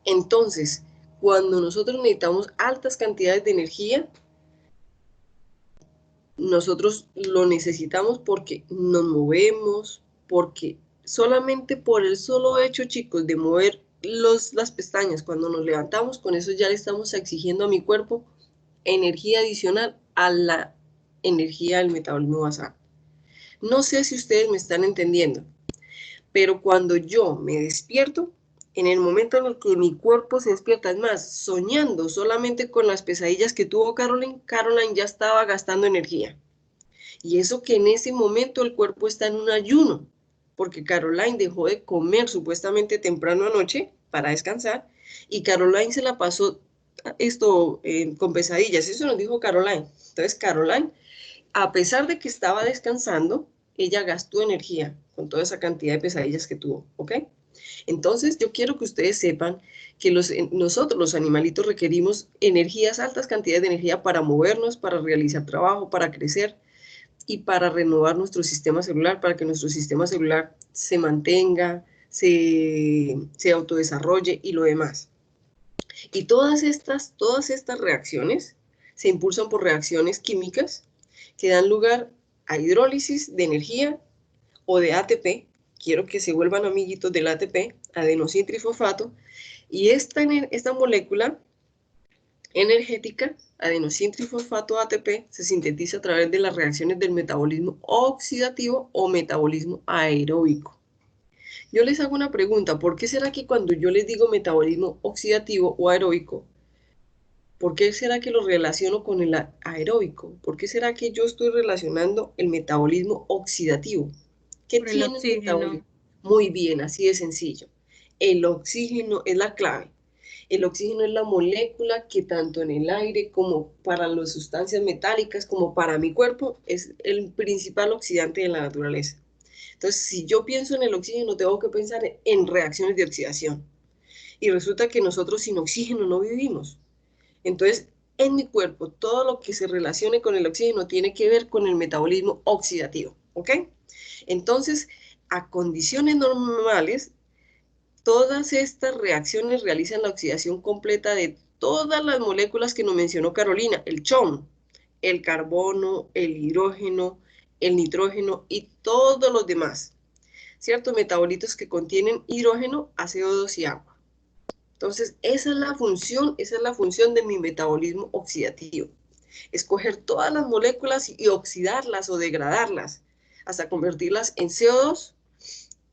Entonces, cuando nosotros necesitamos altas cantidades de energía, nosotros lo necesitamos porque nos movemos, porque solamente por el solo hecho, chicos, de mover las pestañas cuando nos levantamos, con eso ya le estamos exigiendo a mi cuerpo energía adicional a la energía del metabolismo basal. No sé si ustedes me están entendiendo, pero cuando yo me despierto, en el momento en el que mi cuerpo se despierta, es más, soñando solamente con las pesadillas que tuvo Caroline ya estaba gastando energía. Y eso que en ese momento el cuerpo está en un ayuno, porque Caroline dejó de comer supuestamente temprano anoche para descansar, y Caroline se la pasó con pesadillas. Eso nos dijo Caroline. Entonces, Caroline, a pesar de que estaba descansando, ella gastó energía con toda esa cantidad de pesadillas que tuvo, ¿ok? Entonces, yo quiero que ustedes sepan que nosotros, los animalitos, requerimos energías, altas cantidades de energía para movernos, para realizar trabajo, para crecer y para renovar nuestro sistema celular, para que nuestro sistema celular se mantenga, se autodesarrolle y lo demás. Y todas estas reacciones se impulsan por reacciones químicas que dan lugar a hidrólisis de energía o de ATP. Quiero que se vuelvan amiguitos del ATP, adenosintrifosfato, y esta molécula energética, adenosintrifosfato ATP, se sintetiza a través de las reacciones del metabolismo oxidativo o metabolismo aeróbico. Yo les hago una pregunta, ¿por qué será que cuando yo les digo metabolismo oxidativo o aeróbico, ¿por qué será que lo relaciono con el aeróbico? ¿Por qué será que yo estoy relacionando el metabolismo oxidativo? ¿Qué Por el tiene el oxígeno. metabolismo? Muy bien, así de sencillo. El oxígeno es la clave. El oxígeno es la molécula que tanto en el aire como para las sustancias metálicas como para mi cuerpo es el principal oxidante de la naturaleza. Entonces, si yo pienso en el oxígeno, tengo que pensar en reacciones de oxidación. Y resulta que nosotros sin oxígeno no vivimos. Entonces, en mi cuerpo, todo lo que se relacione con el oxígeno tiene que ver con el metabolismo oxidativo, ¿ok? Entonces, a condiciones normales, todas estas reacciones realizan la oxidación completa de todas las moléculas que nos mencionó Carolina, el CHON, el carbono, el hidrógeno, el nitrógeno y todos los demás, ¿cierto? Metabolitos que contienen hidrógeno, CO2 y agua. Entonces, esa es la función de mi metabolismo oxidativo. Escoger todas las moléculas y oxidarlas o degradarlas hasta convertirlas en CO2,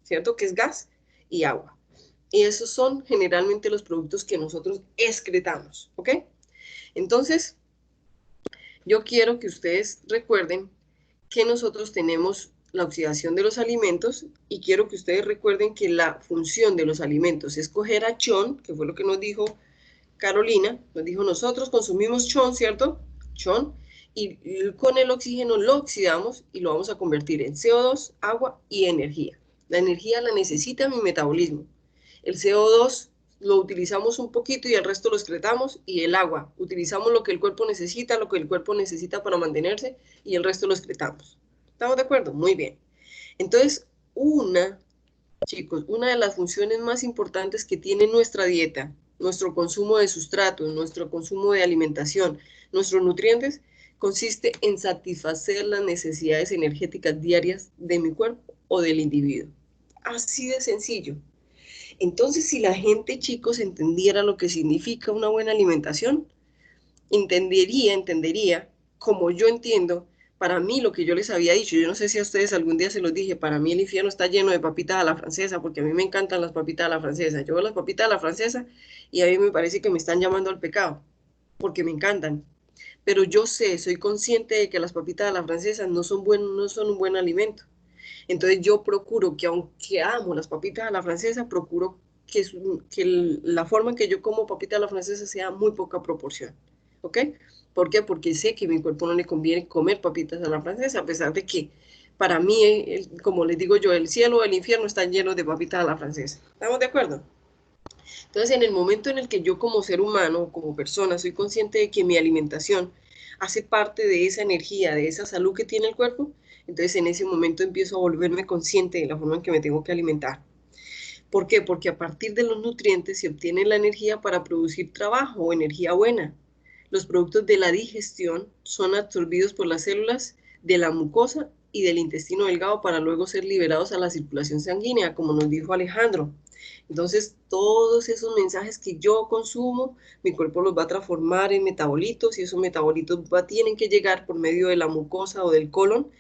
¿cierto? Que es gas, y agua. Y esos son generalmente los productos que nosotros excretamos, ¿ok? Entonces, yo quiero que ustedes recuerden que nosotros tenemos la oxidación de los alimentos y quiero que ustedes recuerden que la función de los alimentos es coger a chon, que fue lo que nos dijo Carolina, nos dijo nosotros consumimos chon, ¿cierto? Chon, y con el oxígeno lo oxidamos y lo vamos a convertir en CO2, agua y energía. La energía la necesita mi metabolismo. El CO2 lo utilizamos un poquito y el resto lo excretamos, y el agua, utilizamos lo que el cuerpo necesita para mantenerse y el resto lo excretamos. ¿Estamos de acuerdo? Muy bien. Entonces, chicos, una de las funciones más importantes que tiene nuestra dieta, nuestro consumo de sustratos, nuestro consumo de alimentación, nuestros nutrientes, consiste en satisfacer las necesidades energéticas diarias de mi cuerpo o del individuo. Así de sencillo. Entonces, si la gente, chicos, entendiera lo que significa una buena alimentación, entendería, como yo entiendo, para mí lo que yo les había dicho, yo no sé si a ustedes algún día se los dije, para mí el infierno está lleno de papitas a la francesa, porque a mí me encantan las papitas a la francesa. Yo veo las papitas a la francesa y a mí me parece que me están llamando al pecado, porque me encantan. Pero yo soy consciente de que las papitas a la francesa no son un buen alimento. Entonces yo procuro que, aunque amo las papitas a la francesa, procuro que la forma en que yo como papitas a la francesa sea muy poca proporción, ¿ok? ¿Por qué? Porque sé que a mi cuerpo no le conviene comer papitas a la francesa, a pesar de que para mí, como les digo yo, el cielo o el infierno están llenos de papitas a la francesa. ¿Estamos de acuerdo? Entonces, en el momento en el que yo como ser humano, como persona, soy consciente de que mi alimentación hace parte de esa energía, de esa salud que tiene el cuerpo, entonces en ese momento empiezo a volverme consciente de la forma en que me tengo que alimentar. ¿Por qué? Porque a partir de los nutrientes se obtiene la energía para producir trabajo o energía buena. Los productos de la digestión son absorbidos por las células de la mucosa y del intestino delgado para luego ser liberados a la circulación sanguínea, como nos dijo Alejandro. Entonces, todos esos mensajes que yo consumo, mi cuerpo los va a transformar en metabolitos, y esos metabolitos tienen que llegar por medio de la mucosa o del colon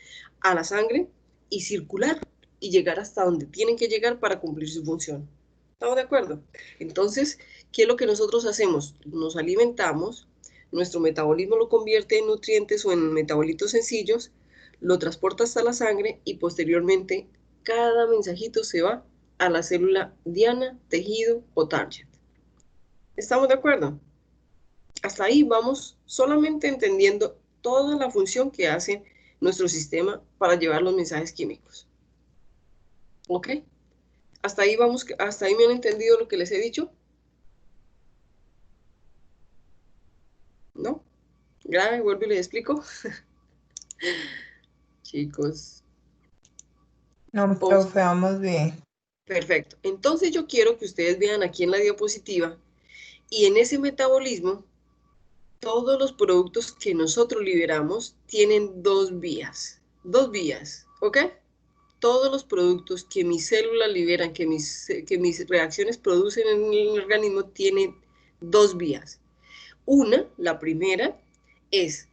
a la sangre y circular y llegar hasta donde tienen que llegar para cumplir su función. ¿Estamos de acuerdo? Entonces, ¿qué es lo que nosotros hacemos? Nos alimentamos, nuestro metabolismo lo convierte en nutrientes o en metabolitos sencillos, lo transporta hasta la sangre y posteriormente cada mensajito se va a la célula diana, tejido o target. ¿Estamos de acuerdo? Hasta ahí vamos solamente entendiendo toda la función que hace nuestro sistema para llevar los mensajes químicos. ¿Ok? Hasta ahí vamos, hasta ahí me han entendido lo que les he dicho. ¿No? Grave, vuelvo y les explico. Chicos. No, profe, vamos bien. Perfecto. Entonces yo quiero que ustedes vean aquí en la diapositiva y en ese metabolismo todos los productos que nosotros liberamos tienen dos vías, ¿ok? Todos los productos que mis células liberan, que mis reacciones producen en el organismo tienen dos vías. La primera es,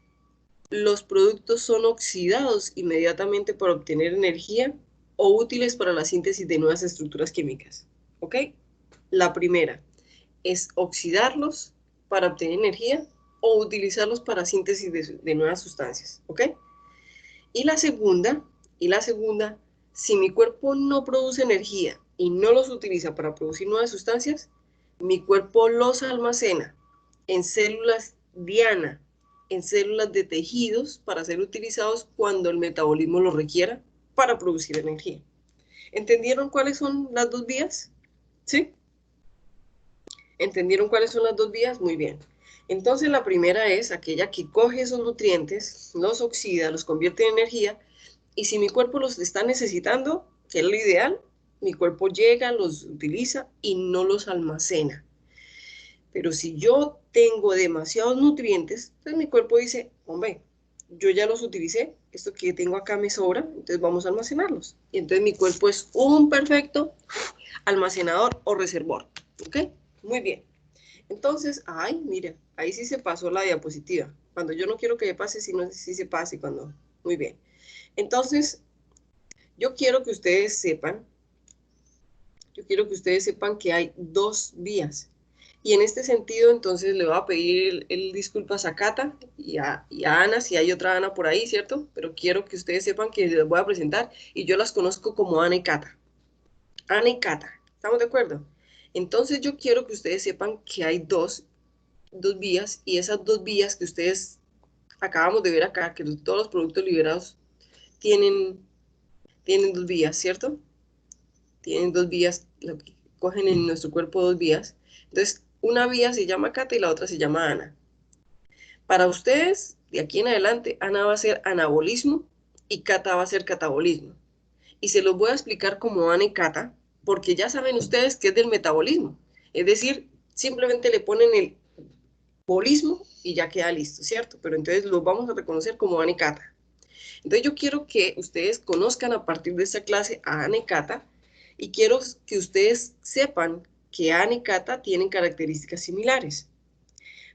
los productos son oxidados inmediatamente para obtener energía o útiles para la síntesis de nuevas estructuras químicas, ¿ok? La primera es oxidarlos para obtener energía o utilizarlos para síntesis de nuevas sustancias, ¿ok? Y la segunda, si mi cuerpo no produce energía y no los utiliza para producir nuevas sustancias, mi cuerpo los almacena en células diana, en células de tejidos para ser utilizados cuando el metabolismo lo requiera para producir energía. ¿Entendieron cuáles son las dos vías? ¿Sí? ¿Entendieron cuáles son las dos vías? Muy bien. Entonces la primera es aquella que coge esos nutrientes, los oxida, los convierte en energía, y si mi cuerpo los está necesitando, que es lo ideal, mi cuerpo llega, los utiliza y no los almacena. Pero si yo tengo demasiados nutrientes, entonces mi cuerpo dice, hombre, yo ya los utilicé, esto que tengo acá me sobra, entonces vamos a almacenarlos. Y entonces mi cuerpo es un perfecto almacenador o reservor, ¿ok? Muy bien. Entonces, ay, mira, ahí sí se pasó la diapositiva. Cuando yo no quiero que me pase, sino sí se pase cuando... Muy bien. Entonces, yo quiero que ustedes sepan que hay dos vías. Y en este sentido, entonces, le voy a pedir el disculpas a Cata y a Ana, si hay otra Ana por ahí, ¿cierto? Pero quiero que ustedes sepan que les voy a presentar y yo las conozco como Ana y Cata. Ana y Cata, ¿estamos de acuerdo? Entonces, yo quiero que ustedes sepan que hay dos vías, y esas dos vías que ustedes acabamos de ver acá, que todos los productos liberados tienen dos vías, ¿cierto? Tienen dos vías, lo que cogen en nuestro cuerpo dos vías. Entonces, una vía se llama Cata y la otra se llama Ana. Para ustedes, de aquí en adelante, Ana va a ser anabolismo y Cata va a ser catabolismo. Y se los voy a explicar como Ana y Cata, porque ya saben ustedes que es del metabolismo. Es decir, simplemente le ponen el bolismo y ya queda listo, ¿cierto? Pero entonces los vamos a reconocer como Ana y Cata. Entonces yo quiero que ustedes conozcan a partir de esta clase a Ana y Cata, y quiero que ustedes sepan que Ana y Cata tienen características similares.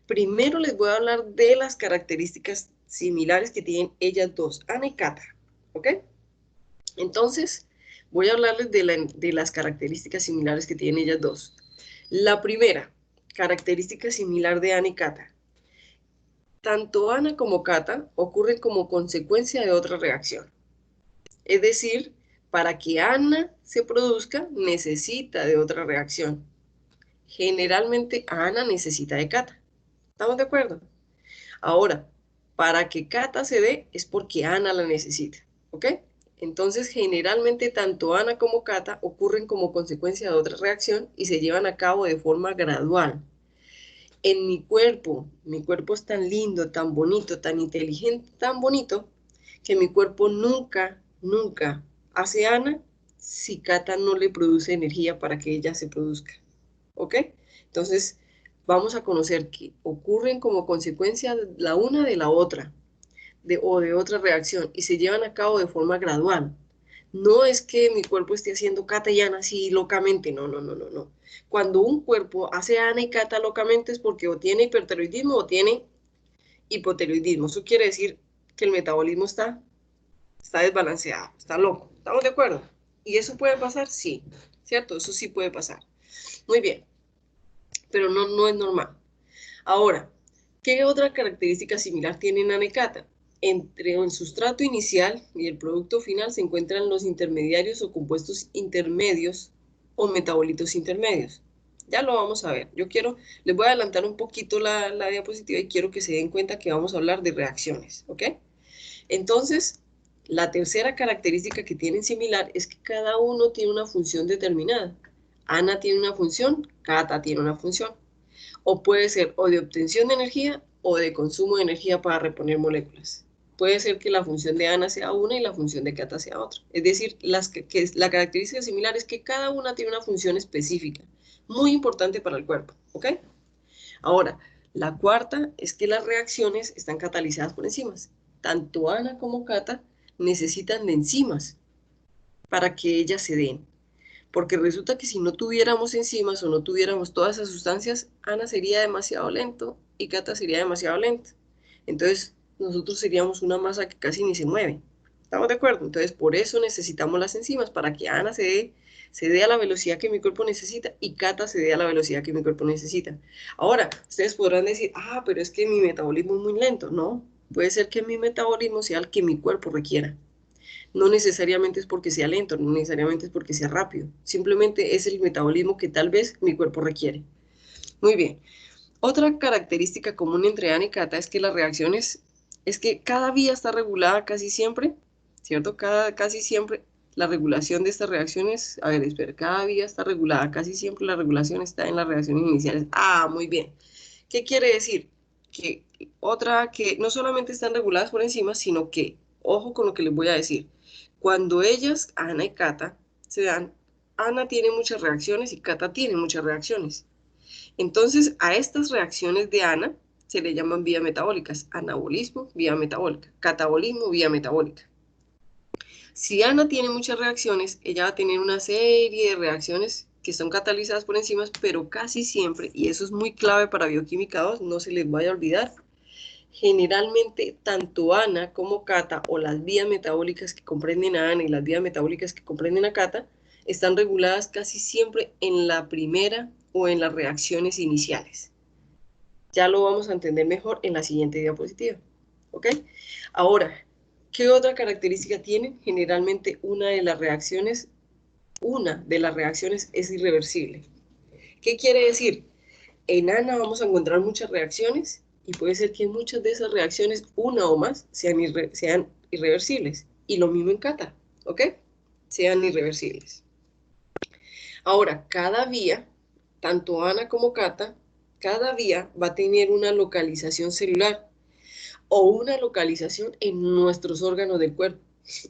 Primero les voy a hablar de las características similares que tienen ellas dos, Ana y Cata, ¿ok? Entonces, voy a hablarles de las características similares que tienen ellas dos. La primera característica similar de Ana y Cata. Tanto Ana como Cata ocurren como consecuencia de otra reacción. Es decir, para que Ana se produzca, necesita de otra reacción. Generalmente Ana necesita de Cata. ¿Estamos de acuerdo? Ahora, para que Cata se dé es porque Ana la necesita, ¿ok? Entonces, generalmente tanto Ana como Cata ocurren como consecuencia de otra reacción y se llevan a cabo de forma gradual. En mi cuerpo es tan lindo, tan bonito, tan inteligente, tan bonito, que mi cuerpo nunca hace Ana si Cata no le produce energía para que ella se produzca, ¿ok? Entonces, vamos a conocer que ocurren como consecuencia la una de la otra, o de otra reacción, y se llevan a cabo de forma gradual. No es que mi cuerpo esté haciendo Cata y Ana así locamente, no. Cuando un cuerpo hace Ana y Cata locamente es porque o tiene hipertiroidismo o tiene hipotiroidismo. Eso quiere decir que el metabolismo está desbalanceado, está loco. ¿Estamos de acuerdo? ¿Y eso puede pasar? Sí, ¿cierto? Eso sí puede pasar. Muy bien, pero no es normal. Ahora, ¿qué otra característica similar tienen Ana y Cata? Entre el sustrato inicial y el producto final se encuentran los intermediarios o compuestos intermedios o metabolitos intermedios. Ya lo vamos a ver. Les voy a adelantar un poquito la diapositiva y quiero que se den cuenta que vamos a hablar de reacciones, ¿ok? Entonces, la tercera característica que tienen similar es que cada uno tiene una función determinada. Ana tiene una función, Cata tiene una función. O puede ser o de obtención de energía o de consumo de energía para reponer moléculas. Puede ser que la función de Ana sea una y la función de Cata sea otra. Es decir, la característica similar es que cada una tiene una función específica, muy importante para el cuerpo, ¿ok? Ahora, la cuarta es que las reacciones están catalizadas por enzimas. Tanto Ana como Cata necesitan de enzimas para que ellas se den. Porque resulta que si no tuviéramos enzimas o no tuviéramos todas esas sustancias, Ana sería demasiado lento y Cata sería demasiado lenta. Entonces, nosotros seríamos una masa que casi ni se mueve. ¿Estamos de acuerdo? Entonces, por eso necesitamos las enzimas, para que Ana se dé a la velocidad que mi cuerpo necesita y Cata se dé a la velocidad que mi cuerpo necesita. Ahora, ustedes podrán decir, pero es que mi metabolismo es muy lento. No, puede ser que mi metabolismo sea el que mi cuerpo requiera. No necesariamente es porque sea lento, no necesariamente es porque sea rápido. Simplemente es el metabolismo que tal vez mi cuerpo requiere. Muy bien. Otra característica común entre Ana y Cata es que las reacciones, es que cada vía está regulada casi siempre, ¿cierto? Casi siempre la regulación de estas reacciones, cada vía está regulada, casi siempre la regulación está en las reacciones iniciales. Muy bien. ¿Qué quiere decir? Que no solamente están reguladas por enzimas, sino que, ojo con lo que les voy a decir, cuando ellas, Ana y Cata, se dan, Ana tiene muchas reacciones y Cata tiene muchas reacciones. Entonces, a estas reacciones de Ana se le llaman vías metabólicas. Anabolismo, vía metabólica. Catabolismo, vía metabólica. Si Ana tiene muchas reacciones, ella va a tener una serie de reacciones que son catalizadas por enzimas, pero casi siempre, y eso es muy clave para bioquímica 2, no se les vaya a olvidar, generalmente tanto Ana como Cata, o las vías metabólicas que comprenden a Ana y las vías metabólicas que comprenden a Cata, están reguladas casi siempre en la primera o en las reacciones iniciales. Ya lo vamos a entender mejor en la siguiente diapositiva. ¿Ok? Ahora, ¿qué otra característica tienen? Generalmente una de las reacciones es irreversible. ¿Qué quiere decir? En Ana vamos a encontrar muchas reacciones y puede ser que muchas de esas reacciones, una o más, sean irreversibles. Y lo mismo en Cata, ¿ok? Sean irreversibles. Ahora, cada vía, tanto Ana como Cata, cada vía va a tener una localización celular o una localización en nuestros órganos del cuerpo.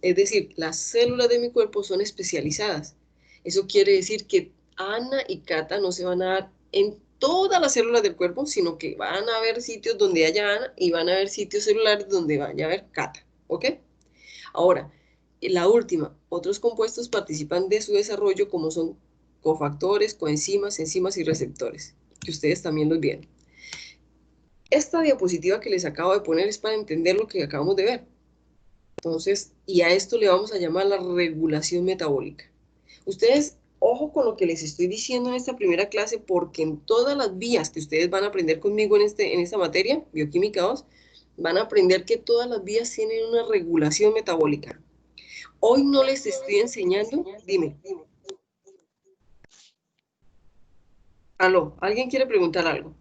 Es decir, las células de mi cuerpo son especializadas. Eso quiere decir que Ana y Cata no se van a dar en todas las células del cuerpo, sino que van a haber sitios donde haya Ana y van a haber sitios celulares donde vaya a haber Cata. ¿Ok? Ahora, la última, otros compuestos participan de su desarrollo como son cofactores, coenzimas, enzimas y receptores, que ustedes también los vieron. Esta diapositiva que les acabo de poner es para entender lo que acabamos de ver. Entonces, y a esto le vamos a llamar la regulación metabólica. Ustedes, ojo con lo que les estoy diciendo en esta primera clase, porque en todas las vías que ustedes van a aprender conmigo en esta materia, Bioquímica 2, van a aprender que todas las vías tienen una regulación metabólica. Hoy no les estoy enseñando, dime. Aló, ¿alguien quiere preguntar algo?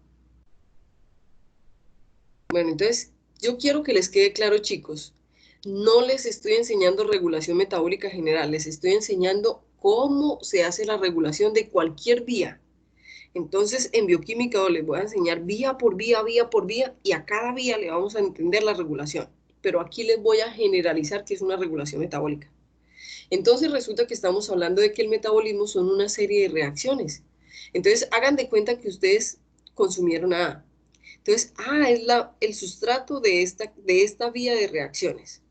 Bueno, entonces, yo quiero que les quede claro, chicos, no les estoy enseñando regulación metabólica general, les estoy enseñando cómo se hace la regulación de cualquier vía. Entonces, en bioquímica les voy a enseñar vía por vía, y a cada vía le vamos a entender la regulación. Pero aquí les voy a generalizar qué es una regulación metabólica. Entonces, resulta que estamos hablando de que el metabolismo son una serie de reacciones. Entonces, hagan de cuenta que ustedes consumieron A. Entonces, A es el sustrato de esta vía de reacciones.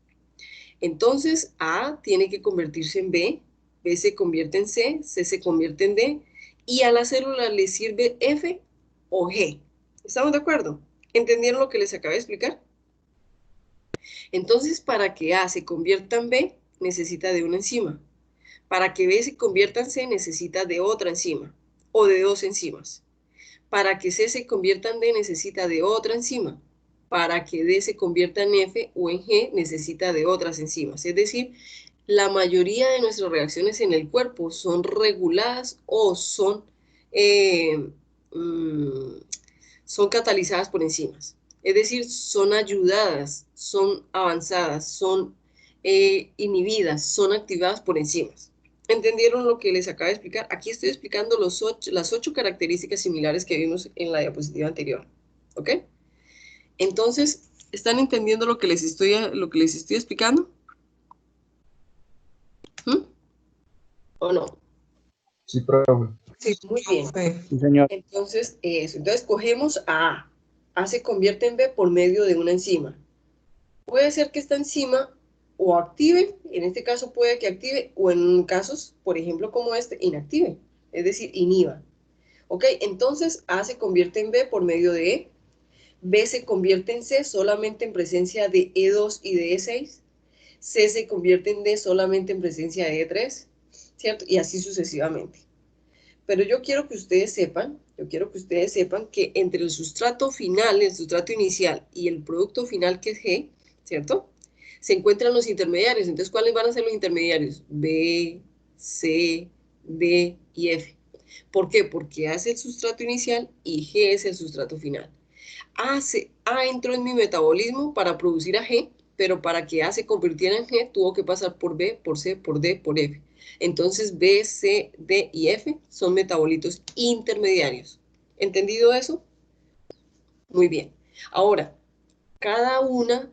Entonces, A tiene que convertirse en B, B se convierte en C, C se convierte en D, y a la célula le sirve F o G. ¿Estamos de acuerdo? ¿Entendieron lo que les acabé de explicar? Entonces, para que A se convierta en B, necesita de una enzima. Para que B se convierta en C, necesita de otra enzima, o de dos enzimas. Para que C se convierta en D, necesita de otra enzima. Para que D se convierta en F o en G, necesita de otras enzimas. Es decir, la mayoría de nuestras reacciones en el cuerpo son reguladas o son son catalizadas por enzimas. Es decir, son ayudadas, son avanzadas, son inhibidas, son activadas por enzimas. ¿Entendieron lo que les acabo de explicar? Aquí estoy explicando las 8 características similares que vimos en la diapositiva anterior. ¿Ok? Entonces, ¿están entendiendo lo que les estoy explicando? ¿O no? Sí, profe. Sí, muy bien. Sí, señor. Entonces, eso. Entonces, cogemos a A. A se convierte en B por medio de una enzima. Puede ser que esta enzima o active, en este caso puede que active, o en casos, por ejemplo, como este, inactive, es decir, inhiba. ¿Ok? Entonces, A se convierte en B por medio de E. B se convierte en C solamente en presencia de E2 y de E6. C se convierte en D solamente en presencia de E3, ¿cierto? Y así sucesivamente. Pero yo quiero que ustedes sepan que entre el sustrato final, el sustrato inicial y el producto final que es G, ¿cierto? Se encuentran los intermediarios. Entonces, ¿cuáles van a ser los intermediarios? B, C, D y F. ¿Por qué? Porque A es el sustrato inicial y G es el sustrato final. A entró en mi metabolismo para producir a G, pero para que A se convirtiera en G tuvo que pasar por B, por C, por D, por F. Entonces B, C, D y F son metabolitos intermediarios. ¿Entendido eso? Muy bien. Ahora, cada una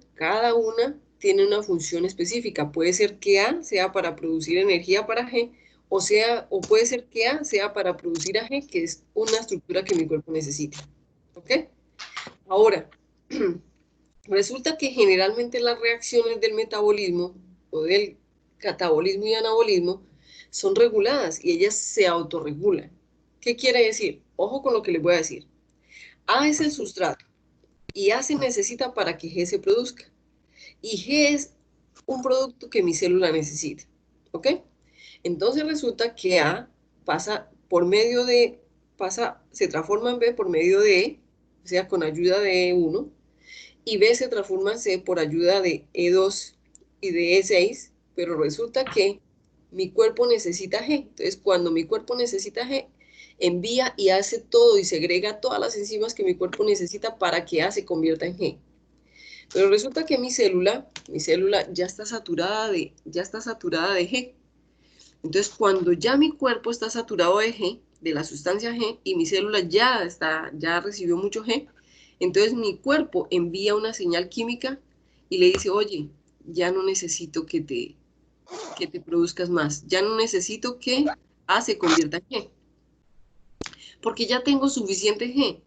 tiene una función específica. Puede ser que A sea para producir energía para G, o puede ser que A sea para producir a G, que es una estructura que mi cuerpo necesita. ¿Ok? Ahora, resulta que generalmente las reacciones del metabolismo o del catabolismo y anabolismo son reguladas y ellas se autorregulan. ¿Qué quiere decir? Ojo con lo que les voy a decir. A es el sustrato y A se necesita para que G se produzca. Y G es un producto que mi célula necesita. ¿Ok? Entonces resulta que A se transforma en B por medio de E, o sea, con ayuda de E1, y B se transforma en C por ayuda de E2 y de E6, pero resulta que mi cuerpo necesita G. Entonces, cuando mi cuerpo necesita G, envía y hace todo y segrega todas las enzimas que mi cuerpo necesita para que A se convierta en G. Pero resulta que mi célula ya está saturada de G. Entonces, cuando ya mi cuerpo está saturado de G, de la sustancia G, y mi célula ya recibió mucho G, entonces mi cuerpo envía una señal química y le dice, oye, ya no necesito que te produzcas más, ya no necesito que A se convierta en G, porque ya tengo suficiente G.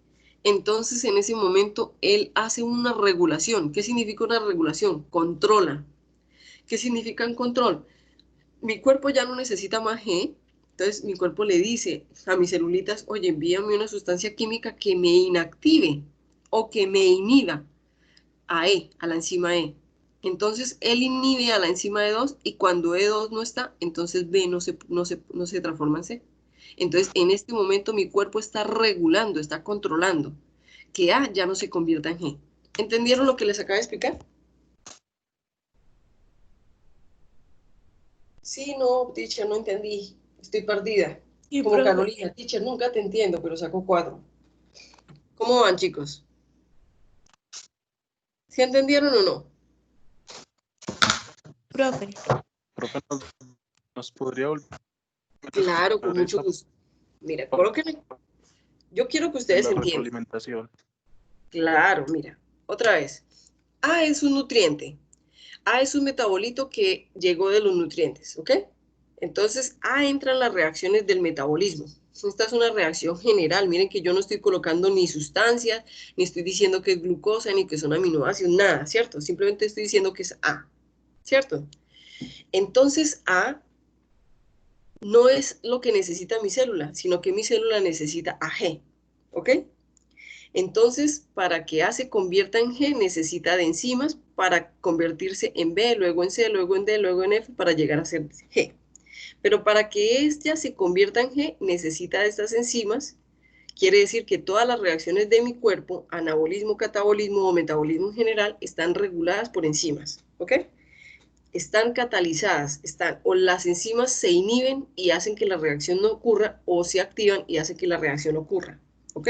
Entonces, en ese momento, él hace una regulación. ¿Qué significa una regulación? Controla. ¿Qué significa un control? Mi cuerpo ya no necesita más G, entonces mi cuerpo le dice a mis celulitas, oye, envíame una sustancia química que me inactive o que me inhiba a la enzima E. Entonces él inhibe a la enzima E2 y cuando E2 no está, entonces B no se transforma en C. Entonces en este momento mi cuerpo está regulando, está controlando que A ya no se convierta en G. ¿Entendieron lo que les acabo de explicar? Sí, no, teacher, no entendí. Estoy perdida. Y Como profe, Carolina, teacher, nunca te entiendo, pero saco 4. ¿Cómo van, chicos? ¿Sí entendieron o no? profe, Profe, ¿nos podría volver a Claro, con explicar mucho esa gusto. Mira, parte yo quiero que de ustedes la entiendan. retroalimentación? Claro, mira, otra vez. A es un nutriente. A es un metabolito que llegó de los nutrientes, ¿ok? Entonces, A entra en las reacciones del metabolismo. Esta es una reacción general. Miren que yo no estoy colocando ni sustancias, ni estoy diciendo que es glucosa, ni que son aminoácidos, nada, ¿cierto? Simplemente estoy diciendo que es A, ¿cierto? Entonces, A no es lo que necesita mi célula, sino que mi célula necesita a G, ¿ok? Entonces, para que A se convierta en G, necesita de enzimas para convertirse en B, luego en C, luego en D, luego en F, para llegar a ser G. Pero para que esta se convierta en G, necesita de estas enzimas. Quiere decir que todas las reacciones de mi cuerpo, anabolismo, catabolismo o metabolismo en general, están reguladas por enzimas, ¿ok? están catalizadas, o las enzimas se inhiben y hacen que la reacción no ocurra, o se activan y hacen que la reacción ocurra, ¿ok?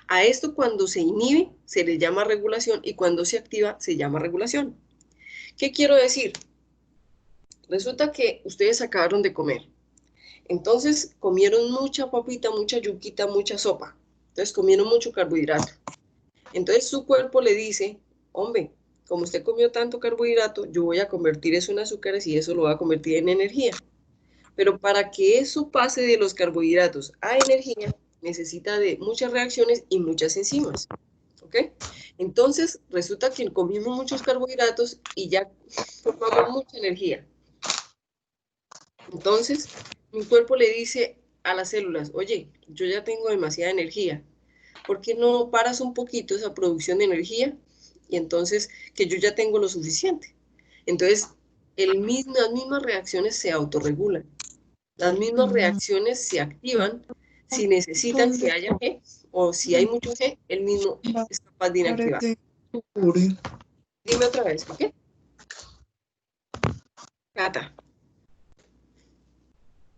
A esto cuando se inhibe se le llama regulación y cuando se activa se llama regulación. ¿Qué quiero decir? Resulta que ustedes acabaron de comer. Entonces comieron mucha papita, mucha yuquita, mucha sopa. Entonces comieron mucho carbohidrato. Entonces su cuerpo le dice, hombre, como usted comió tanto carbohidrato, yo voy a convertir eso en azúcares y eso lo voy a convertir en energía. Pero para que eso pase de los carbohidratos a energía, necesita de muchas reacciones y muchas enzimas. ¿Ok? Entonces, resulta que comimos muchos carbohidratos y ya formamos mucha energía. Entonces, mi cuerpo le dice a las células, oye, yo ya tengo demasiada energía, ¿por qué no paras un poquito esa producción de energía? Y entonces, que yo ya tengo lo suficiente. Entonces, las mismas reacciones se autorregulan. Las mismas reacciones se activan si necesitan que haya G, o si hay mucho G, el mismo es capaz de inactivar. Dime otra vez, ¿ok? Cata.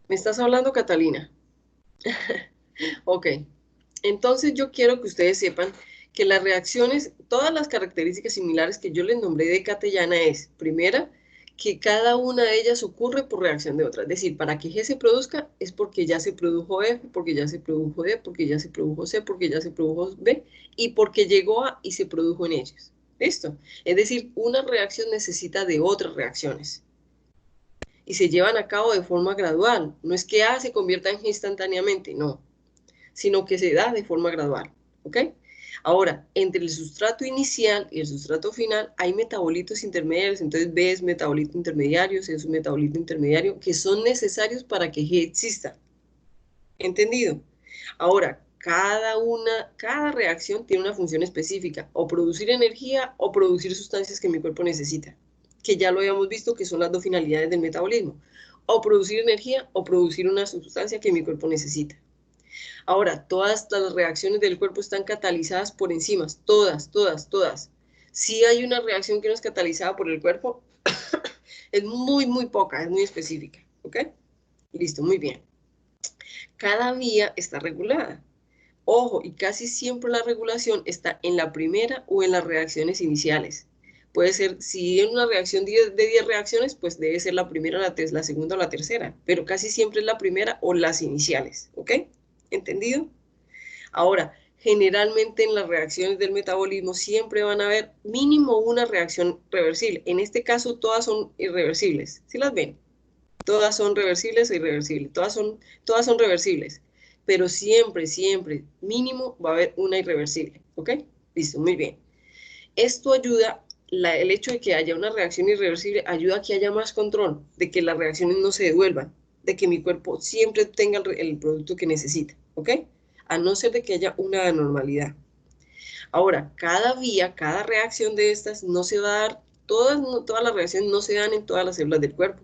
¿Me estás hablando, Catalina? Ok. Entonces yo quiero que ustedes sepan que las reacciones, todas las características similares que yo les nombré de Catellana es, primera, que cada una de ellas ocurre por reacción de otra. Es decir, para que G se produzca es porque ya se produjo F, porque ya se produjo D, porque ya se produjo C, porque ya se produjo B, y porque llegó A y se produjo en ellos. ¿Listo? Es decir, una reacción necesita de otras reacciones. Y se llevan a cabo de forma gradual. No es que A se convierta en G instantáneamente, no. Sino que se da de forma gradual. ¿Ok? Ahora, entre el sustrato inicial y el sustrato final hay metabolitos intermediarios, entonces B es metabolito intermediario, C es un metabolito intermediario, que son necesarios para que G exista. ¿Entendido? Ahora, cada reacción tiene una función específica, o producir energía o producir sustancias que mi cuerpo necesita, que ya lo habíamos visto que son las dos finalidades del metabolismo, o producir energía o producir una sustancia que mi cuerpo necesita. Ahora, todas las reacciones del cuerpo están catalizadas por enzimas, todas. Si hay una reacción que no es catalizada por el cuerpo, es muy poca, es muy específica, ¿ok? Listo, muy bien. Cada vía está regulada. Ojo, y casi siempre la regulación está en la primera o en las reacciones iniciales. Puede ser, si en una reacción de 10 reacciones, pues debe ser la primera, la segunda o la tercera, pero casi siempre es la primera o las iniciales, ¿ok? ¿Entendido? Ahora, generalmente en las reacciones del metabolismo siempre van a haber mínimo una reacción reversible. En este caso, todas son irreversibles. ¿Sí las ven? Todas son reversibles e irreversibles. Todas son reversibles. Pero siempre, mínimo va a haber una irreversible. ¿Ok? Listo, muy bien. Esto ayuda, el hecho de que haya una reacción irreversible, ayuda a que haya más control, de que las reacciones no se devuelvan, de que mi cuerpo siempre tenga el producto que necesita. ¿Ok? A no ser de que haya una anormalidad. Ahora, cada vía, cada reacción de estas no se va a dar, todas las reacciones no se dan en todas las células del cuerpo.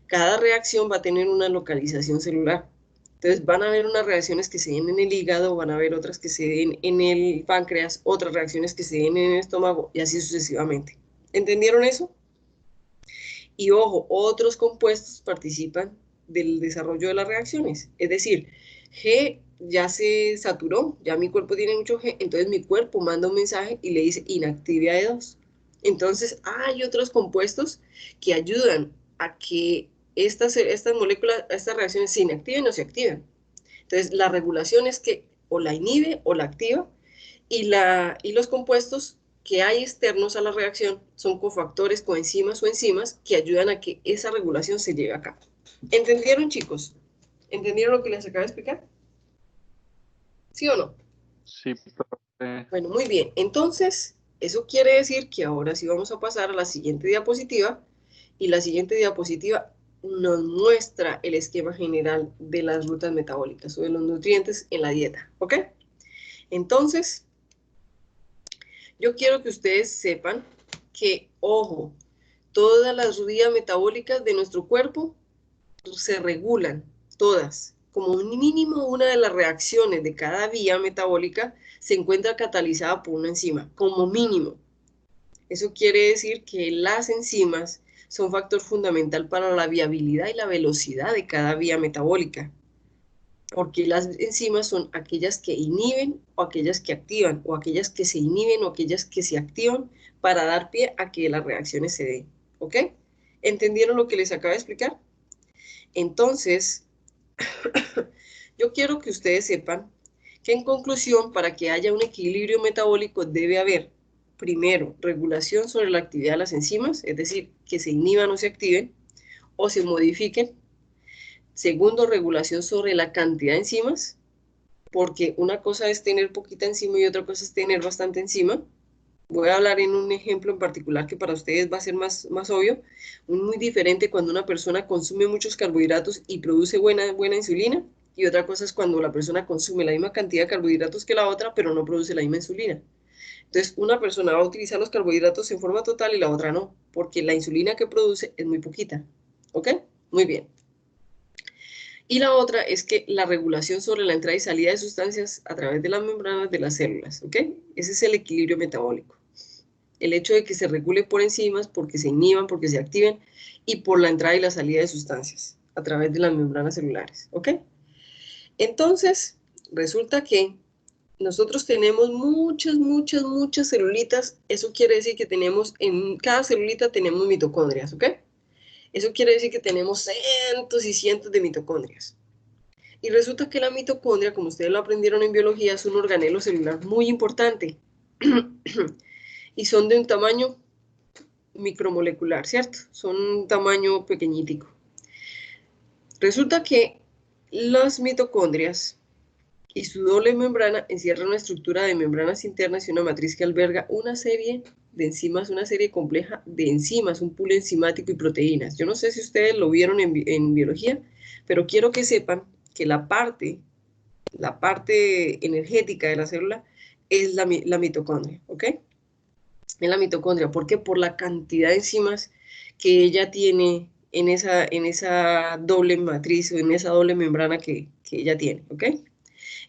Cada reacción va a tener una localización celular. Entonces van a haber unas reacciones que se den en el hígado, van a haber otras que se den en el páncreas, otras reacciones que se den en el estómago y así sucesivamente. ¿Entendieron eso? Y ojo, otros compuestos participan del desarrollo de las reacciones. Es decir, G ya se saturó, ya mi cuerpo tiene mucho G, entonces mi cuerpo manda un mensaje y le dice inactive a E2. Entonces hay otros compuestos que ayudan a que estas moléculas, estas reacciones se inactiven o se activen. Entonces la regulación es que o la inhibe o la activa y los compuestos que hay externos a la reacción son cofactores, coenzimas o enzimas que ayudan a que esa regulación se lleve a cabo. ¿Entendieron, chicos? ¿Entendieron lo que les acabo de explicar? ¿Sí o no? Sí, profe. Bueno, muy bien. Entonces, eso quiere decir que ahora sí vamos a pasar a la siguiente diapositiva. Y la siguiente diapositiva nos muestra el esquema general de las rutas metabólicas o de los nutrientes en la dieta. ¿Ok? Entonces, yo quiero que ustedes sepan que, ojo, todas las vías metabólicas de nuestro cuerpo se regulan, todas. Como un mínimo, una de las reacciones de cada vía metabólica se encuentra catalizada por una enzima, como mínimo. Eso quiere decir que las enzimas son factor fundamental para la viabilidad y la velocidad de cada vía metabólica, porque las enzimas son aquellas que inhiben o aquellas que activan, o aquellas que se inhiben o aquellas que se activan para dar pie a que las reacciones se den, ¿ok? ¿Entendieron lo que les acabo de explicar? Entonces, yo quiero que ustedes sepan que en conclusión, para que haya un equilibrio metabólico debe haber, primero, regulación sobre la actividad de las enzimas, es decir, que se inhiban o se activen o se modifiquen. Segundo, regulación sobre la cantidad de enzimas, porque una cosa es tener poquita enzima y otra cosa es tener bastante enzima. Voy a hablar en un ejemplo en particular que para ustedes va a ser más obvio. Muy diferente cuando una persona consume muchos carbohidratos y produce buena insulina, y otra cosa es cuando la persona consume la misma cantidad de carbohidratos que la otra, pero no produce la misma insulina. Entonces, una persona va a utilizar los carbohidratos en forma total y la otra no, porque la insulina que produce es muy poquita. ¿Ok? Muy bien. Y la otra es que la regulación sobre la entrada y salida de sustancias a través de las membranas de las células. ¿Ok? Ese es el equilibrio metabólico. El hecho de que se regule por enzimas, porque se inhiban, porque se activen, y por la entrada y la salida de sustancias a través de las membranas celulares. ¿Ok? Entonces, resulta que nosotros tenemos muchas celulitas. Eso quiere decir que tenemos, en cada celulita tenemos mitocondrias, ¿ok? Eso quiere decir que tenemos cientos y cientos de mitocondrias. Y resulta que la mitocondria, como ustedes lo aprendieron en biología, es un organelo celular muy importante. Y son de un tamaño micromolecular, ¿cierto? Son un tamaño pequeñitico. Resulta que las mitocondrias y su doble membrana encierran una estructura de membranas internas y una matriz que alberga una serie de enzimas, una serie compleja de enzimas, un pool enzimático y proteínas. Yo no sé si ustedes lo vieron en biología, pero quiero que sepan que la parte energética de la célula es la mitocondria, ¿ok? Es la mitocondria. ¿Por qué? Por la cantidad de enzimas que ella tiene en esa doble matriz o en esa doble membrana que ella tiene, ¿ok?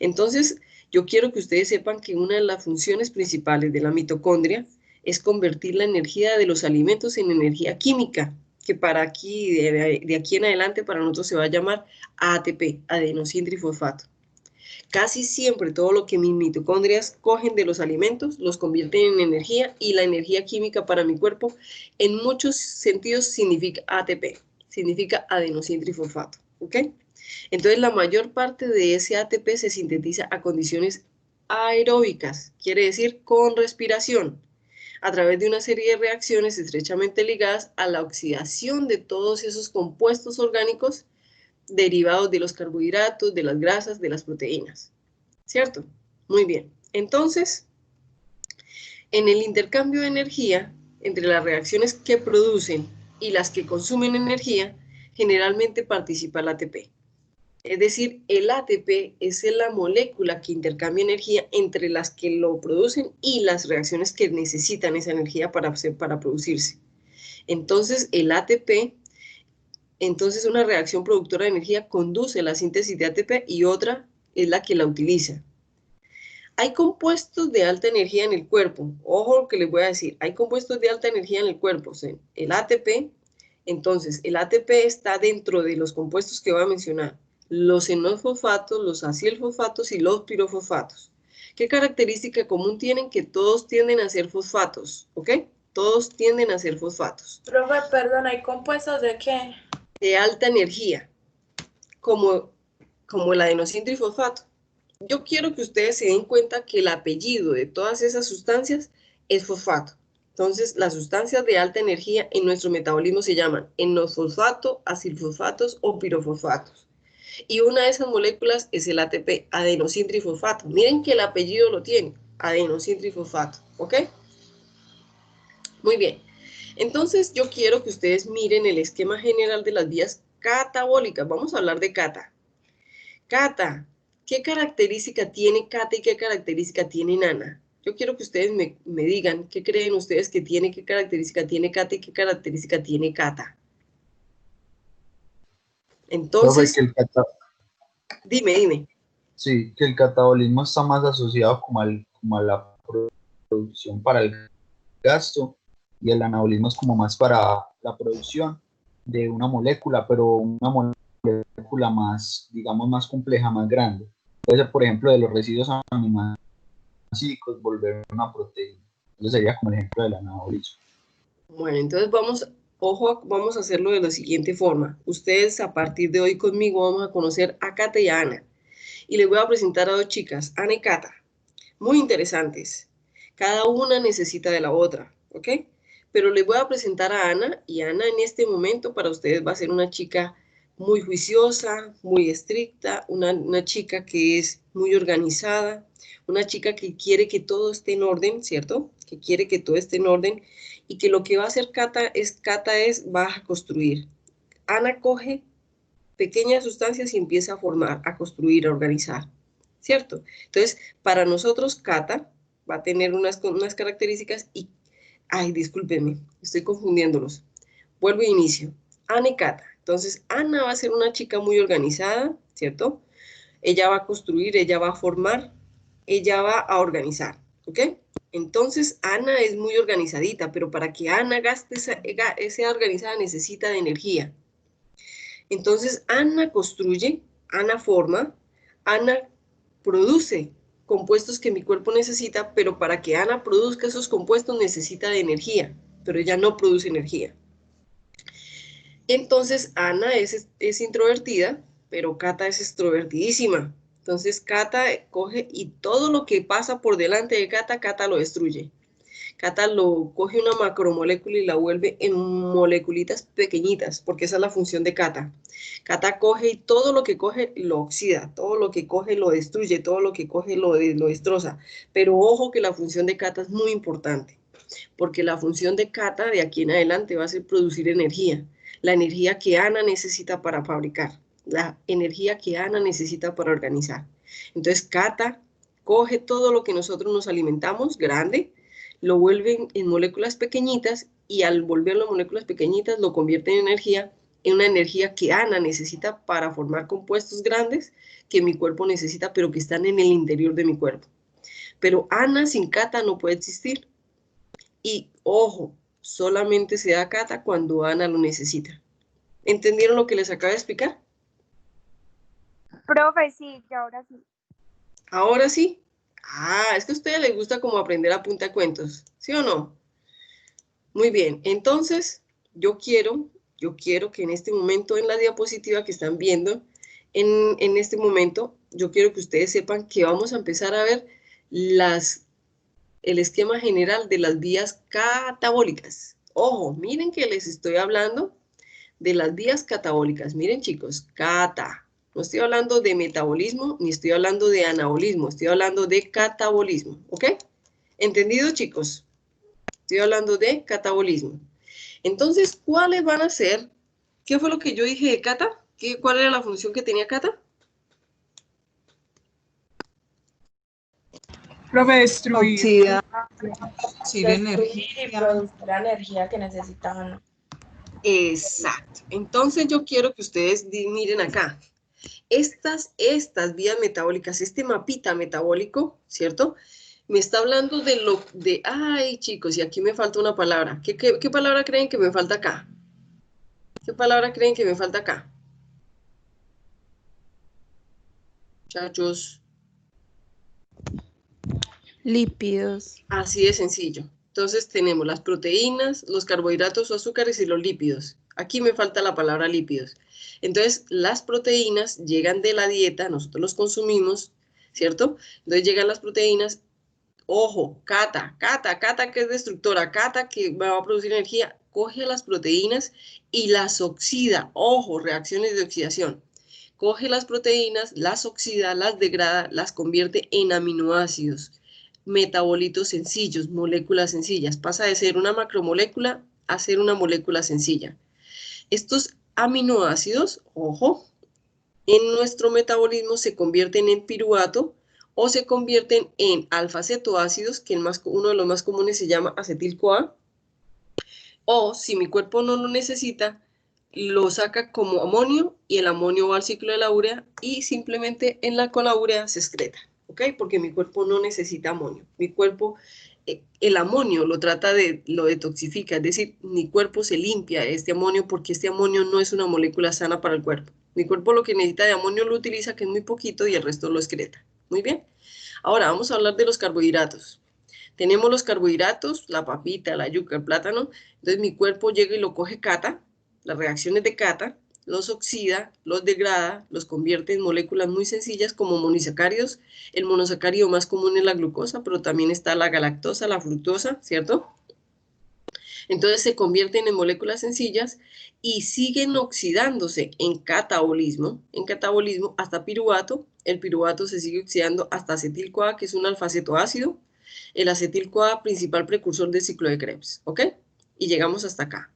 Entonces, yo quiero que ustedes sepan que una de las funciones principales de la mitocondria es convertir la energía de los alimentos en energía química, que para aquí, de aquí en adelante, para nosotros se va a llamar ATP, adenosín-trifosfato. Casi siempre todo lo que mis mitocondrias cogen de los alimentos los convierten en energía, y la energía química para mi cuerpo en muchos sentidos significa ATP, significa adenosín-trifosfato, ¿ok? Entonces la mayor parte de ese ATP se sintetiza a condiciones aeróbicas, quiere decir con respiración, a través de una serie de reacciones estrechamente ligadas a la oxidación de todos esos compuestos orgánicos derivados de los carbohidratos, de las grasas, de las proteínas, ¿cierto? Muy bien. Entonces, en el intercambio de energía entre las reacciones que producen y las que consumen energía, generalmente participa el ATP. Es decir, el ATP es la molécula que intercambia energía entre las que lo producen y las reacciones que necesitan esa energía para producirse. Entonces, el ATP, una reacción productora de energía conduce a la síntesis de ATP y otra es la que la utiliza. Hay compuestos de alta energía en el cuerpo. Ojo lo que les voy a decir. Hay compuestos de alta energía en el cuerpo. O sea, el ATP, entonces, el ATP está dentro de los compuestos que voy a mencionar. Los enosfosfatos, los acilfosfatos y los pirofosfatos. ¿Qué característica común tienen? Que todos tienden a ser fosfatos, ¿ok? Todos tienden a ser fosfatos. Profe, perdón, ¿hay compuestos de qué? De alta energía, como el adenosín-trifosfato. Yo quiero que ustedes se den cuenta que el apellido de todas esas sustancias es fosfato. Entonces, las sustancias de alta energía en nuestro metabolismo se llaman enosfosfato, acilfosfatos o pirofosfatos. Y una de esas moléculas es el ATP, adenosín-trifosfato. Miren que el apellido lo tiene, adenosín-trifosfato, ¿ok? Muy bien. Entonces, yo quiero que ustedes miren el esquema general de las vías catabólicas. Vamos a hablar de cata. Cata, ¿qué característica tiene cata y qué característica tiene nana? Yo quiero que ustedes me digan qué creen ustedes que tiene, qué característica tiene cata y qué característica tiene cata. Entonces, dime. Sí, que el catabolismo está más asociado como a la producción para el gasto, y el anabolismo es como más para la producción de una molécula, pero una molécula más, digamos, más compleja, más grande. Puede ser, por ejemplo, de los residuos aminoácidos volver una proteína. Eso sería como el ejemplo del anabolismo. Bueno, entonces ojo, vamos a hacerlo de la siguiente forma. Ustedes a partir de hoy conmigo vamos a conocer a Cata y a Ana. Y les voy a presentar a dos chicas, Ana y Cata, muy interesantes. Cada una necesita de la otra, ¿ok? Pero les voy a presentar a Ana, y Ana en este momento para ustedes va a ser una chica muy juiciosa, muy estricta, una chica que es muy organizada, una chica que quiere que todo esté en orden, ¿cierto? Que quiere que todo esté en orden, y que lo que va a hacer Cata va a construir. Ana coge pequeñas sustancias y empieza a formar, a construir, a organizar, ¿cierto? Entonces, para nosotros, Cata va a tener unas características y, ay, discúlpenme, estoy confundiéndolos. Vuelvo e inicio. Ana y Cata. Entonces, Ana va a ser una chica muy organizada, ¿cierto? Ella va a construir, ella va a formar, ella va a organizar, ¿ok? Entonces, Ana es muy organizadita, pero para que Ana sea organizada necesita de energía. Entonces, Ana construye, Ana forma, Ana produce compuestos que mi cuerpo necesita, pero para que Ana produzca esos compuestos necesita de energía, pero ella no produce energía. Entonces, Ana es introvertida, pero Cata es extrovertidísima. Entonces, Cata coge y todo lo que pasa por delante de Cata, Cata lo destruye. Cata lo coge una macromolécula y la vuelve en moleculitas pequeñitas, porque esa es la función de Cata. Cata coge y todo lo que coge lo oxida, todo lo que coge lo destruye, todo lo que coge lo destroza. Pero ojo que la función de Cata es muy importante, porque la función de Cata de aquí en adelante va a ser producir energía, la energía que Ana necesita para fabricar, la energía que Ana necesita para organizar. Entonces Cata coge todo lo que nosotros nos alimentamos, grande, lo vuelven en moléculas pequeñitas y al volverlo en moléculas pequeñitas lo convierte en una energía que Ana necesita para formar compuestos grandes que mi cuerpo necesita, pero que están en el interior de mi cuerpo. Pero Ana sin Cata no puede existir. Y ojo, solamente se da Cata cuando Ana lo necesita. ¿Entendieron lo que les acabo de explicar? Profe, sí, y ahora sí. ¿Ahora sí? Ah, es que a ustedes les gusta como aprender a punta de cuentos, ¿sí o no? Muy bien, entonces yo quiero que en este momento, en la diapositiva que están viendo, en este momento, yo quiero que ustedes sepan que vamos a empezar a ver el esquema general de las vías catabólicas. Ojo, miren que les estoy hablando de las vías catabólicas. Miren chicos, no estoy hablando de metabolismo, ni estoy hablando de anabolismo, estoy hablando de catabolismo, ¿ok? ¿Entendido, chicos? Estoy hablando de catabolismo. Entonces, ¿cuáles van a ser? ¿Qué fue lo que yo dije de Cata? ¿Cuál era la función que tenía Cata? Profe, destruir. Oxidar energía. Y producir la energía que necesitaban. Exacto. Entonces yo quiero que ustedes miren acá. Estas vías metabólicas, este mapita metabólico, ¿cierto? Me está hablando ay chicos, y aquí me falta una palabra. ¿Qué palabra creen que me falta acá? ¿Qué palabra creen que me falta acá? Muchachos. Lípidos. Así de sencillo. Entonces tenemos las proteínas, los carbohidratos o azúcares y los lípidos. Aquí me falta la palabra lípidos. Entonces las proteínas llegan de la dieta, nosotros los consumimos, ¿cierto? Entonces llegan las proteínas. Ojo, Cata que es destructora, Cata que va a producir energía, coge las proteínas y las oxida. Ojo, reacciones de oxidación. Coge las proteínas, las oxida, las degrada, las convierte en aminoácidos, metabolitos sencillos, moléculas sencillas. Pasa de ser una macromolécula a ser una molécula sencilla. Estos aminoácidos, ojo, en nuestro metabolismo se convierten en piruvato o se convierten en alfa-cetoácidos, que uno de los más comunes se llama acetil-CoA, o si mi cuerpo no lo necesita, lo saca como amonio y el amonio va al ciclo de la urea y simplemente con la urea se excreta, ¿ok? Porque mi cuerpo no necesita amonio. Mi cuerpo el amonio lo detoxifica, es decir, mi cuerpo se limpia de este amonio porque este amonio no es una molécula sana para el cuerpo. Mi cuerpo lo que necesita de amonio lo utiliza, que es muy poquito, y el resto lo excreta. Muy bien. Ahora vamos a hablar de los carbohidratos. Tenemos los carbohidratos, la papita, la yuca, el plátano. Entonces mi cuerpo llega y lo coge cata, las reacciones de cata, los oxida, los degrada, los convierte en moléculas muy sencillas como monosacáridos. El monosacárido más común es la glucosa, pero también está la galactosa, la fructosa, ¿cierto? Entonces se convierten en moléculas sencillas y siguen oxidándose en catabolismo hasta piruvato. El piruvato se sigue oxidando hasta acetil-CoA, que es un alfa-cetoácido. El acetil-CoA, principal precursor del ciclo de Krebs, ¿ok? Y llegamos hasta acá.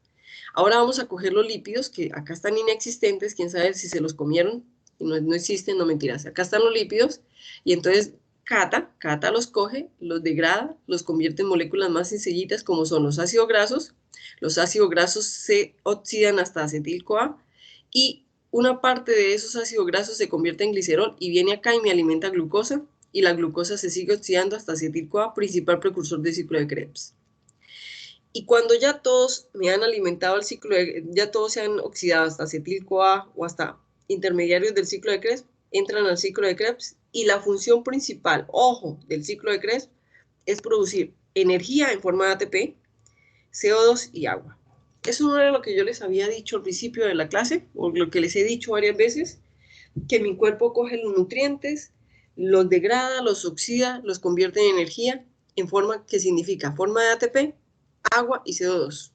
Ahora vamos a coger los lípidos, que acá están inexistentes, quién sabe si se los comieron, no existen, no mentiras. Acá están los lípidos, y entonces Cata los coge, los degrada, los convierte en moléculas más sencillitas, como son los ácidos grasos. Los ácidos grasos se oxidan hasta acetil-CoA, y una parte de esos ácidos grasos se convierte en glicerol, y viene acá y me alimenta glucosa, y la glucosa se sigue oxidando hasta acetil-CoA, principal precursor del ciclo de Krebs. Y cuando ya todos me han alimentado el ciclo, ya todos se han oxidado hasta acetil-CoA o hasta intermediarios del ciclo de Krebs, entran al ciclo de Krebs, y la función principal, ojo, del ciclo de Krebs es producir energía en forma de ATP, CO2 y agua. Eso no era lo que yo les había dicho al principio de la clase, o lo que les he dicho varias veces, que mi cuerpo coge los nutrientes, los degrada, los oxida, los convierte en energía en forma que significa forma de ATP, agua y CO2.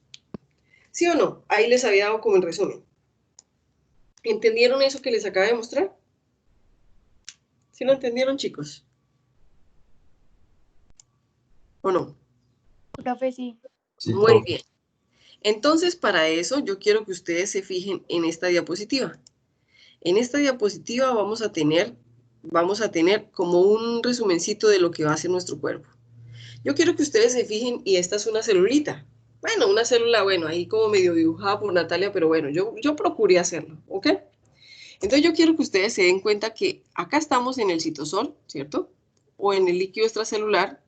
¿Sí o no? Ahí les había dado como en resumen. ¿Entendieron eso que les acabo de mostrar? ¿Sí lo entendieron, chicos? ¿O no? Profe, sí. Muy bien. Entonces, para eso, yo quiero que ustedes se fijen en esta diapositiva. En esta diapositiva vamos a tener como un resumencito de lo que va a hacer nuestro cuerpo. Yo quiero que ustedes se fijen, y esta es una celulita. Bueno, una célula, bueno, ahí como medio dibujada por Natalia, pero bueno, yo procuré hacerlo, ¿ok? Entonces yo quiero que ustedes se den cuenta que acá estamos en el citosol, ¿cierto? O en el líquido extracelular,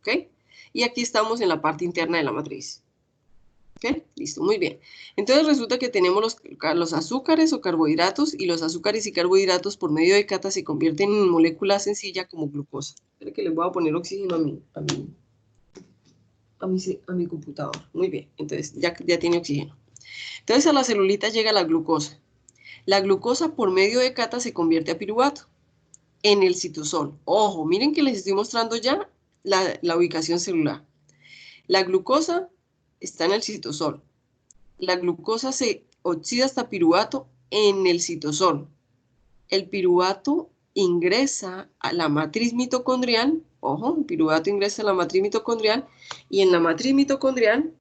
¿ok? Y aquí estamos en la parte interna de la matriz. ¿Ok? Listo, muy bien. Entonces resulta que tenemos los azúcares o carbohidratos, y los azúcares y carbohidratos por medio de cata se convierten en molécula sencilla como glucosa. Espera que les voy a poner oxígeno a mi computador. Muy bien, entonces ya tiene oxígeno. Entonces a la celulita llega la glucosa. La glucosa por medio de cata se convierte a piruvato en el citosol. Ojo, miren que les estoy mostrando ya la ubicación celular. La glucosa está en el citosol. La glucosa se oxida hasta piruvato en el citosol. El piruvato ingresa a la matriz mitocondrial. Ojo, el piruvato ingresa a la matriz mitocondrial, y en la matriz mitocondrial,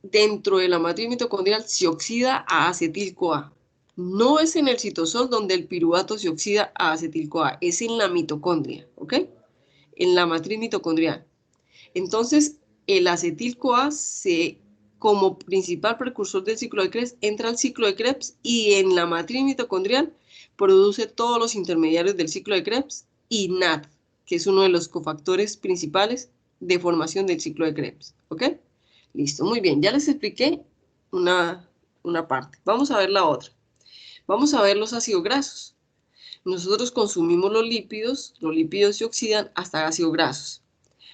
dentro de la matriz mitocondrial se oxida a acetil-CoA. No es en el citosol donde el piruvato se oxida a acetil-CoA, es en la mitocondria, ¿ok? En la matriz mitocondrial. Entonces, el acetil-CoA como principal precursor del ciclo de Krebs, entra al ciclo de Krebs, y en la matriz mitocondrial produce todos los intermediarios del ciclo de Krebs y NAD, que es uno de los cofactores principales de formación del ciclo de Krebs, ¿ok? Listo, muy bien, ya les expliqué una parte. Vamos a ver la otra. Vamos a ver los ácidos grasos. Nosotros consumimos los lípidos se oxidan hasta ácidos grasos.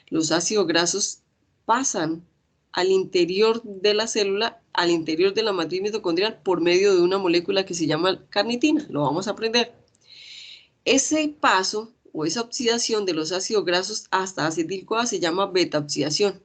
Los ácidos grasos pasan al interior de la célula, al interior de la matriz mitocondrial, por medio de una molécula que se llama carnitina. Lo vamos a aprender. Ese paso o esa oxidación de los ácidos grasos hasta acetil-CoA se llama beta-oxidación.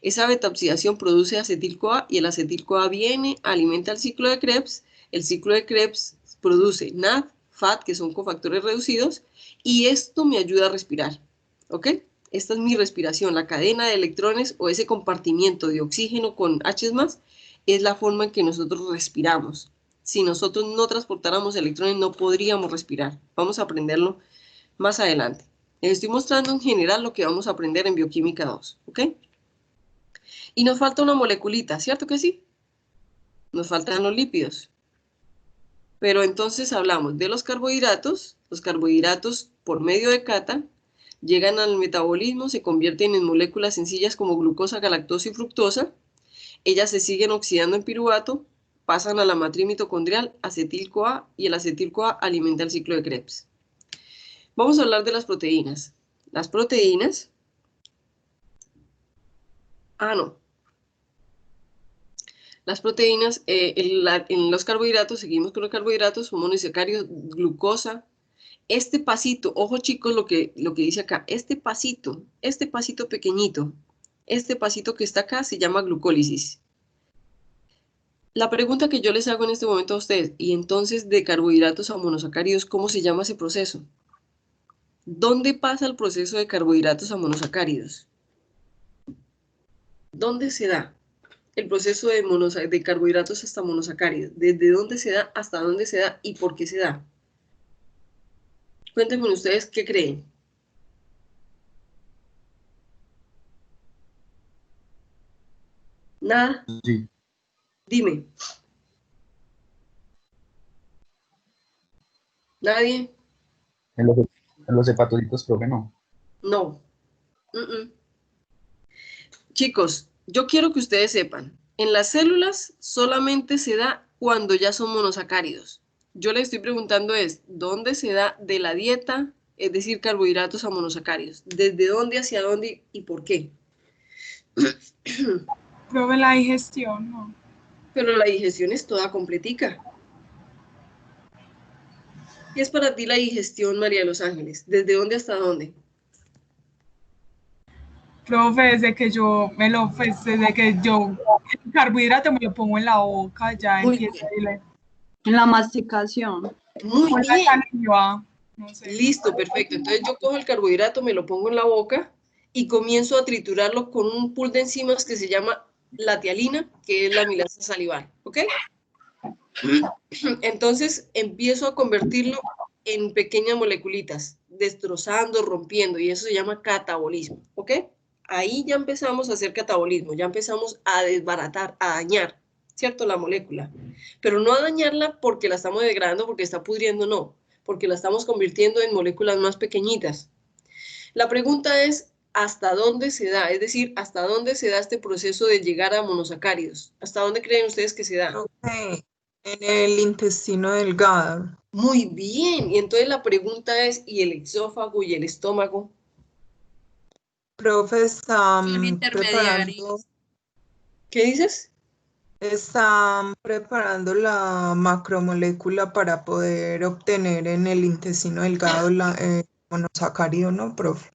Esa beta-oxidación produce acetil-CoA, y el acetil-CoA viene, alimenta el ciclo de Krebs. El ciclo de Krebs produce NAD, FAT, que son cofactores reducidos, y esto me ayuda a respirar, ¿ok? Esta es mi respiración, la cadena de electrones o ese compartimiento de oxígeno con H+, es la forma en que nosotros respiramos. Si nosotros no transportáramos electrones, no podríamos respirar. Vamos a aprenderlo más adelante. Les estoy mostrando en general lo que vamos a aprender en Bioquímica 2, ¿ok? Y nos falta una moleculita, ¿cierto que sí? Nos faltan los lípidos. Pero entonces hablamos de los carbohidratos por medio de cata llegan al metabolismo, se convierten en moléculas sencillas como glucosa, galactosa y fructosa. Ellas se siguen oxidando en piruvato, pasan a la matriz mitocondrial, acetil-CoA, y el acetil-CoA alimenta el ciclo de Krebs. Vamos a hablar de las proteínas. Las proteínas... Las proteínas, en los carbohidratos, seguimos con los carbohidratos, son monosacáridos, glucosa. Este pasito, ojo chicos lo que dice acá, este pasito pequeñito, este pasito que está acá se llama glucólisis. La pregunta que yo les hago en este momento a ustedes, y entonces de carbohidratos a monosacáridos, ¿cómo se llama ese proceso? ¿Dónde pasa el proceso de carbohidratos a monosacáridos? ¿Dónde se da el proceso de carbohidratos hasta monosacáridos? ¿Desde dónde se da, hasta dónde se da y por qué se da? Cuéntenme ustedes qué creen. ¿Nada? Sí. Dime. ¿Nadie? En los hepatocitos, profe, no. No. Chicos, yo quiero que ustedes sepan, en las células solamente se da cuando ya son monosacáridos. Yo les estoy preguntando es, ¿dónde se da de la dieta, es decir, carbohidratos a monosacáridos? ¿Desde dónde, hacia dónde y por qué? Profe, la digestión, ¿no? Pero la digestión es toda completica. ¿Qué es para ti la digestión, María de los Ángeles? ¿Desde dónde hasta dónde? Profe, desde que el carbohidrato me lo pongo en la boca, ya Muy empieza En la masticación. Muy con bien. la saliva, no sé. Listo, perfecto. Entonces yo cojo el carbohidrato, me lo pongo en la boca y comienzo a triturarlo con un pool de enzimas que se llama la tialina, que es la amilasa salival, ¿ok? Entonces empiezo a convertirlo en pequeñas moleculitas, destrozando, rompiendo, y eso se llama catabolismo, ¿ok? Ahí ya empezamos a hacer catabolismo, ya empezamos a desbaratar, a dañar, ¿cierto? La molécula. Pero no a dañarla porque la estamos degradando, porque está pudriendo, no, porque la estamos convirtiendo en moléculas más pequeñitas. La pregunta es, ¿hasta dónde se da? Es decir, ¿hasta dónde se da este proceso de llegar a monosacáridos? ¿Hasta dónde creen ustedes que se da? Okay. En el intestino delgado. Muy bien. Y entonces la pregunta es, ¿y el esófago y el estómago? Profe, Son preparando, ¿Qué dices? están preparando la macromolécula para poder obtener en el intestino delgado la monosacárido, ¿no, profe?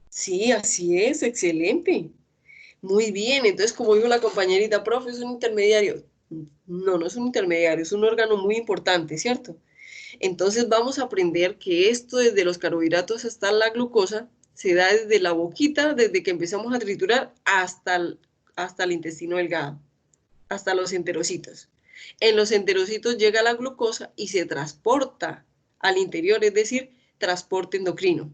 Sí, así es, excelente. Muy bien, entonces como dijo la compañerita, profe, es un intermediario. No, no es un intermediario, es un órgano muy importante, ¿cierto? Entonces vamos a aprender que esto desde los carbohidratos hasta la glucosa se da desde la boquita, desde que empezamos a triturar hasta el intestino delgado, hasta los enterocitos. En los enterocitos llega la glucosa y se transporta al interior, es decir, transporte endocrino.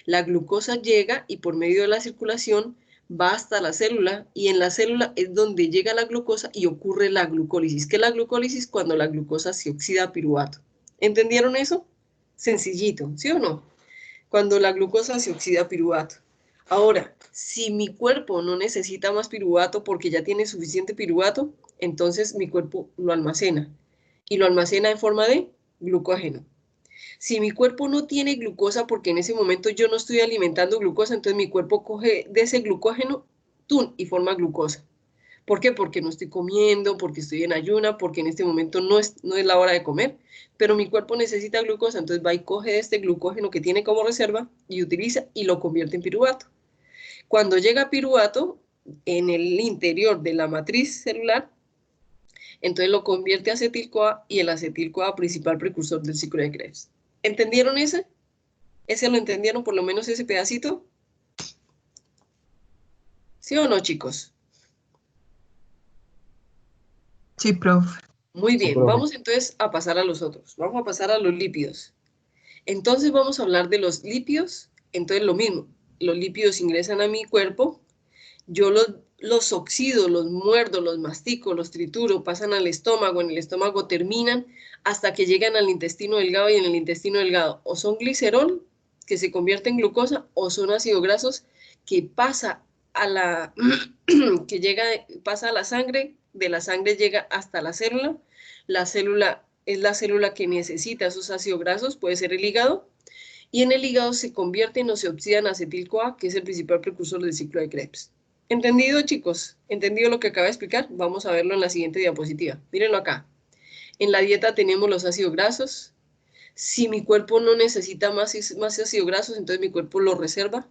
La glucosa llega y por medio de la circulación va hasta la célula y en la célula es donde llega la glucosa y ocurre la glucólisis. ¿Qué es la glucólisis? Cuando la glucosa se oxida a piruvato. ¿Entendieron eso? Sencillito, ¿sí o no? Cuando la glucosa se oxida a piruvato. Ahora, si mi cuerpo no necesita más piruvato porque ya tiene suficiente piruvato, entonces mi cuerpo lo almacena. Y lo almacena en forma de glucógeno. Si mi cuerpo no tiene glucosa porque en ese momento yo no estoy alimentando glucosa, entonces mi cuerpo coge de ese glucógeno y forma glucosa. ¿Por qué? Porque no estoy comiendo, porque estoy en ayuna, porque en este momento no es la hora de comer, pero mi cuerpo necesita glucosa, entonces va y coge de este glucógeno que tiene como reserva y utiliza y lo convierte en piruvato. Cuando llega piruvato, en el interior de la matriz celular, entonces lo convierte a acetil-CoA y el acetil-CoA principal precursor del ciclo de Krebs. ¿Entendieron ese? ¿Ese lo entendieron por lo menos ese pedacito? ¿Sí o no, chicos? Sí, profe. Muy Sí, bien, profe. vamos entonces a pasar a los otros. Vamos a pasar a los lípidos. Entonces vamos a hablar de los lípidos. Entonces lo mismo, los lípidos ingresan a mi cuerpo, yo los oxido, los muerdo, los mastico, los trituro, pasan al estómago, en el estómago terminan hasta que llegan al intestino delgado y en el intestino delgado o son glicerol que se convierte en glucosa o son ácidos grasos que pasa a la, pasa a la sangre, de la sangre llega hasta la célula es la célula que necesita esos ácidos grasos, puede ser el hígado, y en el hígado se convierten o se oxidan a acetil-CoA, que es el principal precursor del ciclo de Krebs. ¿Entendido, chicos? ¿Entendido lo que acabo de explicar? Vamos a verlo en la siguiente diapositiva. Mírenlo acá. En la dieta tenemos los ácidos grasos. Si mi cuerpo no necesita más ácidos grasos, entonces mi cuerpo los reserva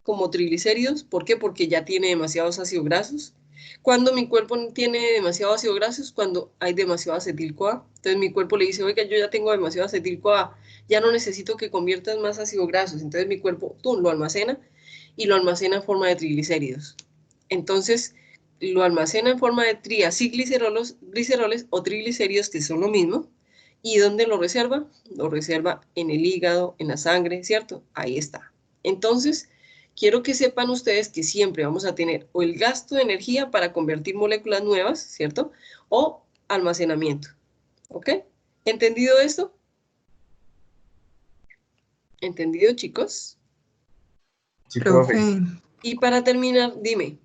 como triglicéridos. ¿Por qué? Porque ya tiene demasiados ácidos grasos. Cuando mi cuerpo tiene demasiados ácidos grasos, cuando hay demasiado acetil-CoA. Entonces mi cuerpo le dice, oiga, yo ya tengo demasiado acetil-CoA, ya no necesito que conviertas más ácidos grasos. Entonces mi cuerpo lo almacena y lo almacena en forma de triglicéridos. Entonces lo almacena en forma de triacilgliceroles o triglicéridos, que son lo mismo. ¿Y dónde lo reserva? Lo reserva en el hígado, en la sangre, ¿cierto? Ahí está. Entonces, quiero que sepan ustedes que siempre vamos a tener o el gasto de energía para convertir moléculas nuevas, ¿cierto? O almacenamiento, ¿ok? ¿Entendido esto? ¿Entendido, chicos? Sí, profe. Y para terminar, dime.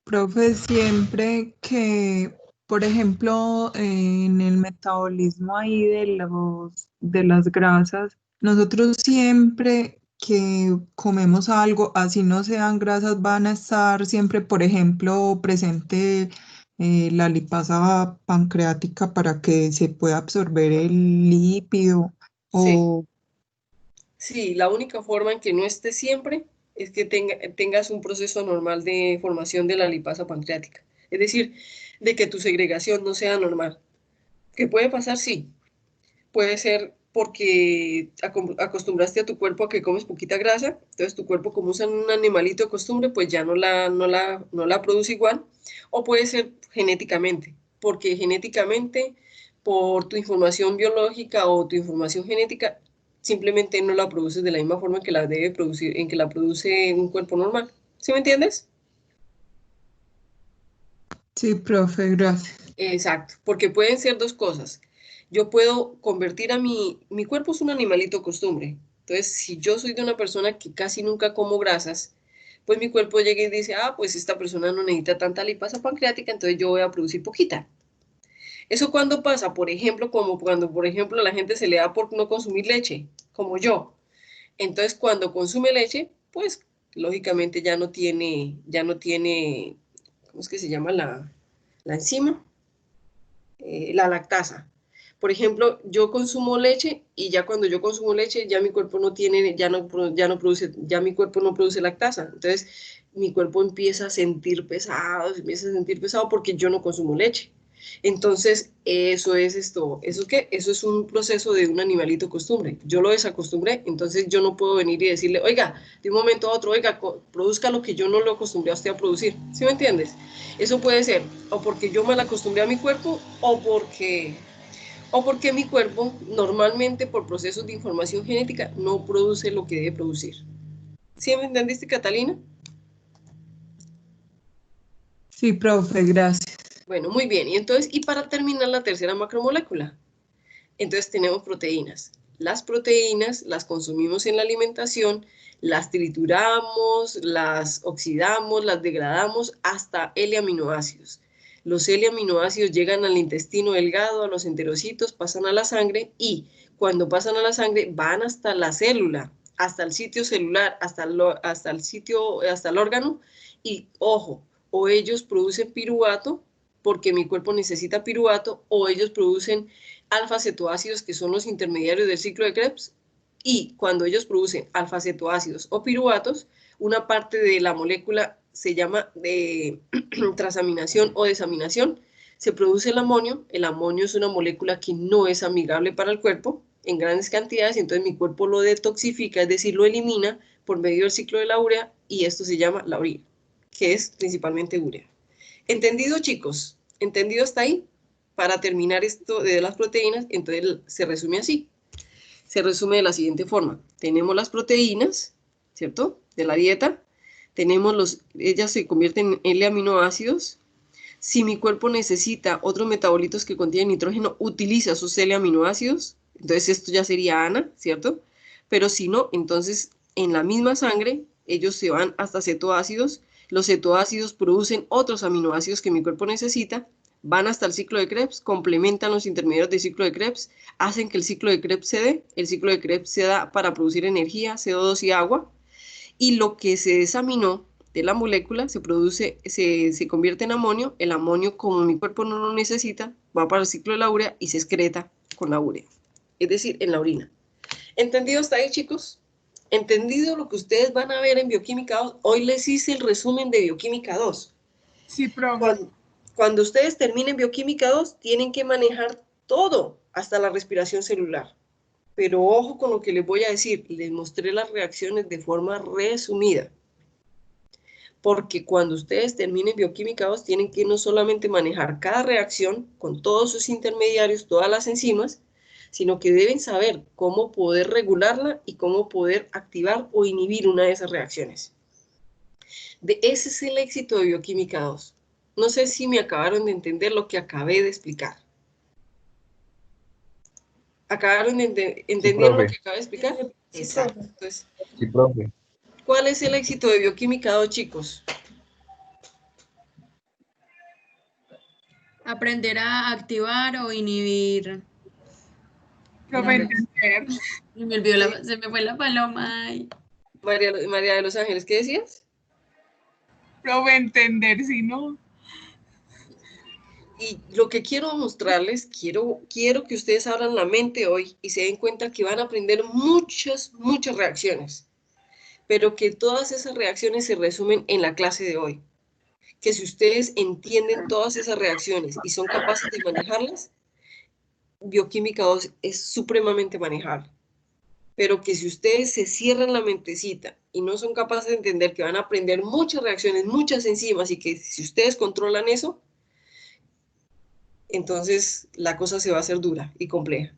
Profe, siempre que, por ejemplo, en el metabolismo ahí de las grasas, nosotros siempre que comemos algo, así no sean grasas, van a estar siempre, por ejemplo, presente la lipasa pancreática para que se pueda absorber el lípido. O... Sí, la única forma en que no esté siempre es que tengas un proceso normal de formación de la lipasa pancreática. Es decir, de que tu segregación no sea normal. ¿Qué puede pasar? Sí. Puede ser porque acostumbraste a tu cuerpo a que comes poquita grasa, entonces tu cuerpo, como usa un animalito de costumbre, pues ya no la produce igual. O puede ser genéticamente, porque genéticamente, por tu información biológica o tu información genética, simplemente no la produces de la misma forma que la debe producir, en que la produce un cuerpo normal. ¿Sí me entiendes? Sí, profe, gracias. Exacto, porque pueden ser dos cosas. Yo puedo convertir a mi cuerpo es un animalito costumbre. Entonces, si yo soy de una persona que casi nunca como grasas, pues mi cuerpo llega y dice, ah, pues esta persona no necesita tanta lipasa pancreática, entonces yo voy a producir poquita. ¿Eso cuándo pasa? Por ejemplo, como cuando, por ejemplo, a la gente se le da por no consumir leche, como yo. Entonces, cuando consume leche, pues, lógicamente ya no tiene, ¿cómo es que se llama la enzima? La lactasa. Por ejemplo, yo consumo leche y ya cuando yo consumo leche, ya mi cuerpo no tiene, ya no produce, ya mi cuerpo no produce lactasa. Entonces, mi cuerpo empieza a sentir pesado porque yo no consumo leche. Entonces, eso es esto. ¿Eso qué? Eso es un proceso de un animalito costumbre. Yo lo desacostumbré, entonces yo no puedo venir y decirle, oiga, de un momento a otro, oiga, produzca lo que yo no lo acostumbré a usted a producir. ¿Sí me entiendes? Eso puede ser o porque yo me la acostumbré a mi cuerpo o porque mi cuerpo normalmente por procesos de información genética no produce lo que debe producir. ¿Sí me entendiste, Catalina? Sí, profe, gracias. Bueno, muy bien. Y entonces, y para terminar la tercera macromolécula, entonces tenemos proteínas. Las proteínas las consumimos en la alimentación, las trituramos, las oxidamos, las degradamos hasta L-aminoácidos. Los L-aminoácidos llegan al intestino delgado, a los enterocitos, pasan a la sangre y cuando pasan a la sangre van hasta la célula, hasta el sitio celular, hasta el órgano y, ojo, o ellos producen piruvato, porque mi cuerpo necesita piruvato, o ellos producen alfa-cetoácidos, que son los intermediarios del ciclo de Krebs, y cuando ellos producen alfa-cetoácidos o piruvatos, una parte de la molécula se llama de transaminación o desaminación, se produce el amonio es una molécula que no es amigable para el cuerpo en grandes cantidades, entonces mi cuerpo lo detoxifica, es decir, lo elimina por medio del ciclo de la urea, y esto se llama la orina, que es principalmente urea. ¿Entendido, chicos? ¿Entendido hasta ahí? Para terminar esto de las proteínas, entonces se resume así. Se resume de la siguiente forma. Tenemos las proteínas, ¿cierto? De la dieta. Ellas se convierten en L-aminoácidos. Si mi cuerpo necesita otros metabolitos que contienen nitrógeno, utiliza sus L-aminoácidos. Entonces esto ya sería ANA, ¿cierto? pero si no, entonces en la misma sangre ellos se van hasta cetoácidos, los cetoácidos producen otros aminoácidos que mi cuerpo necesita, van hasta el ciclo de Krebs, complementan los intermediarios del ciclo de Krebs, hacen que el ciclo de Krebs se dé, el ciclo de Krebs se da para producir energía, CO2 y agua, y lo que se desaminó de la molécula se produce, se convierte en amonio, el amonio como mi cuerpo no lo necesita, va para el ciclo de la urea y se excreta con la urea, es decir, en la orina. ¿Entendido hasta ahí, chicos? ¿Entendido lo que ustedes van a ver en Bioquímica 2? Hoy les hice el resumen de Bioquímica 2. Sí, profe. Cuando ustedes terminen Bioquímica 2, tienen que manejar todo, hasta la respiración celular. Pero ojo con lo que les voy a decir, les mostré las reacciones de forma resumida. Porque cuando ustedes terminen Bioquímica 2, tienen que no solamente manejar cada reacción con todos sus intermediarios, todas las enzimas, sino que deben saber cómo poder regularla y cómo poder activar o inhibir una de esas reacciones. Ese es el éxito de Bioquímica 2. No sé si me acabaron de entender lo que acabé de explicar. ¿Acabaron de entender lo que acabé de explicar? Sí, exacto. profe. Entonces, Sí, profe. ¿cuál es el éxito de Bioquímica 2, chicos? Aprender a activar o inhibir. Profe, entender. Se me fue la paloma. Ay. María de los Ángeles, ¿qué decías? Profe, entender, si no. Y lo que quiero mostrarles, quiero que ustedes abran la mente hoy y se den cuenta que van a aprender muchas reacciones, pero que todas esas reacciones se resumen en la clase de hoy. Que si ustedes entienden todas esas reacciones y son capaces de manejarlas, Bioquímica 2 es supremamente manejable. Pero que si ustedes se cierran la mentecita y no son capaces de entender que van a aprender muchas reacciones, muchas enzimas, y que si ustedes controlan eso, entonces la cosa se va a hacer dura y compleja.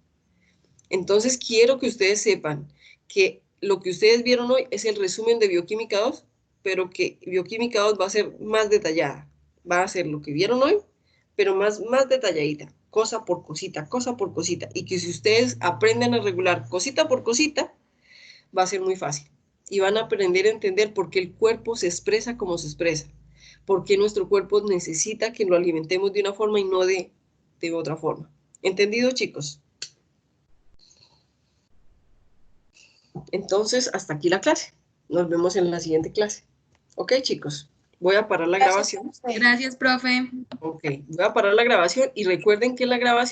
Entonces quiero que ustedes sepan que lo que ustedes vieron hoy es el resumen de Bioquímica 2, pero que Bioquímica 2 va a ser más detallada. Va a ser lo que vieron hoy, pero más detalladita, cosa por cosita, y que si ustedes aprenden a regular cosita por cosita, va a ser muy fácil. Y van a aprender a entender por qué el cuerpo se expresa como se expresa, por qué nuestro cuerpo necesita que lo alimentemos de una forma y no de otra forma. ¿Entendido, chicos? Entonces, hasta aquí la clase. Nos vemos en la siguiente clase. Ok, chicos. Voy a parar la grabación. Gracias, profe. Ok, voy a parar la grabación y recuerden que la grabación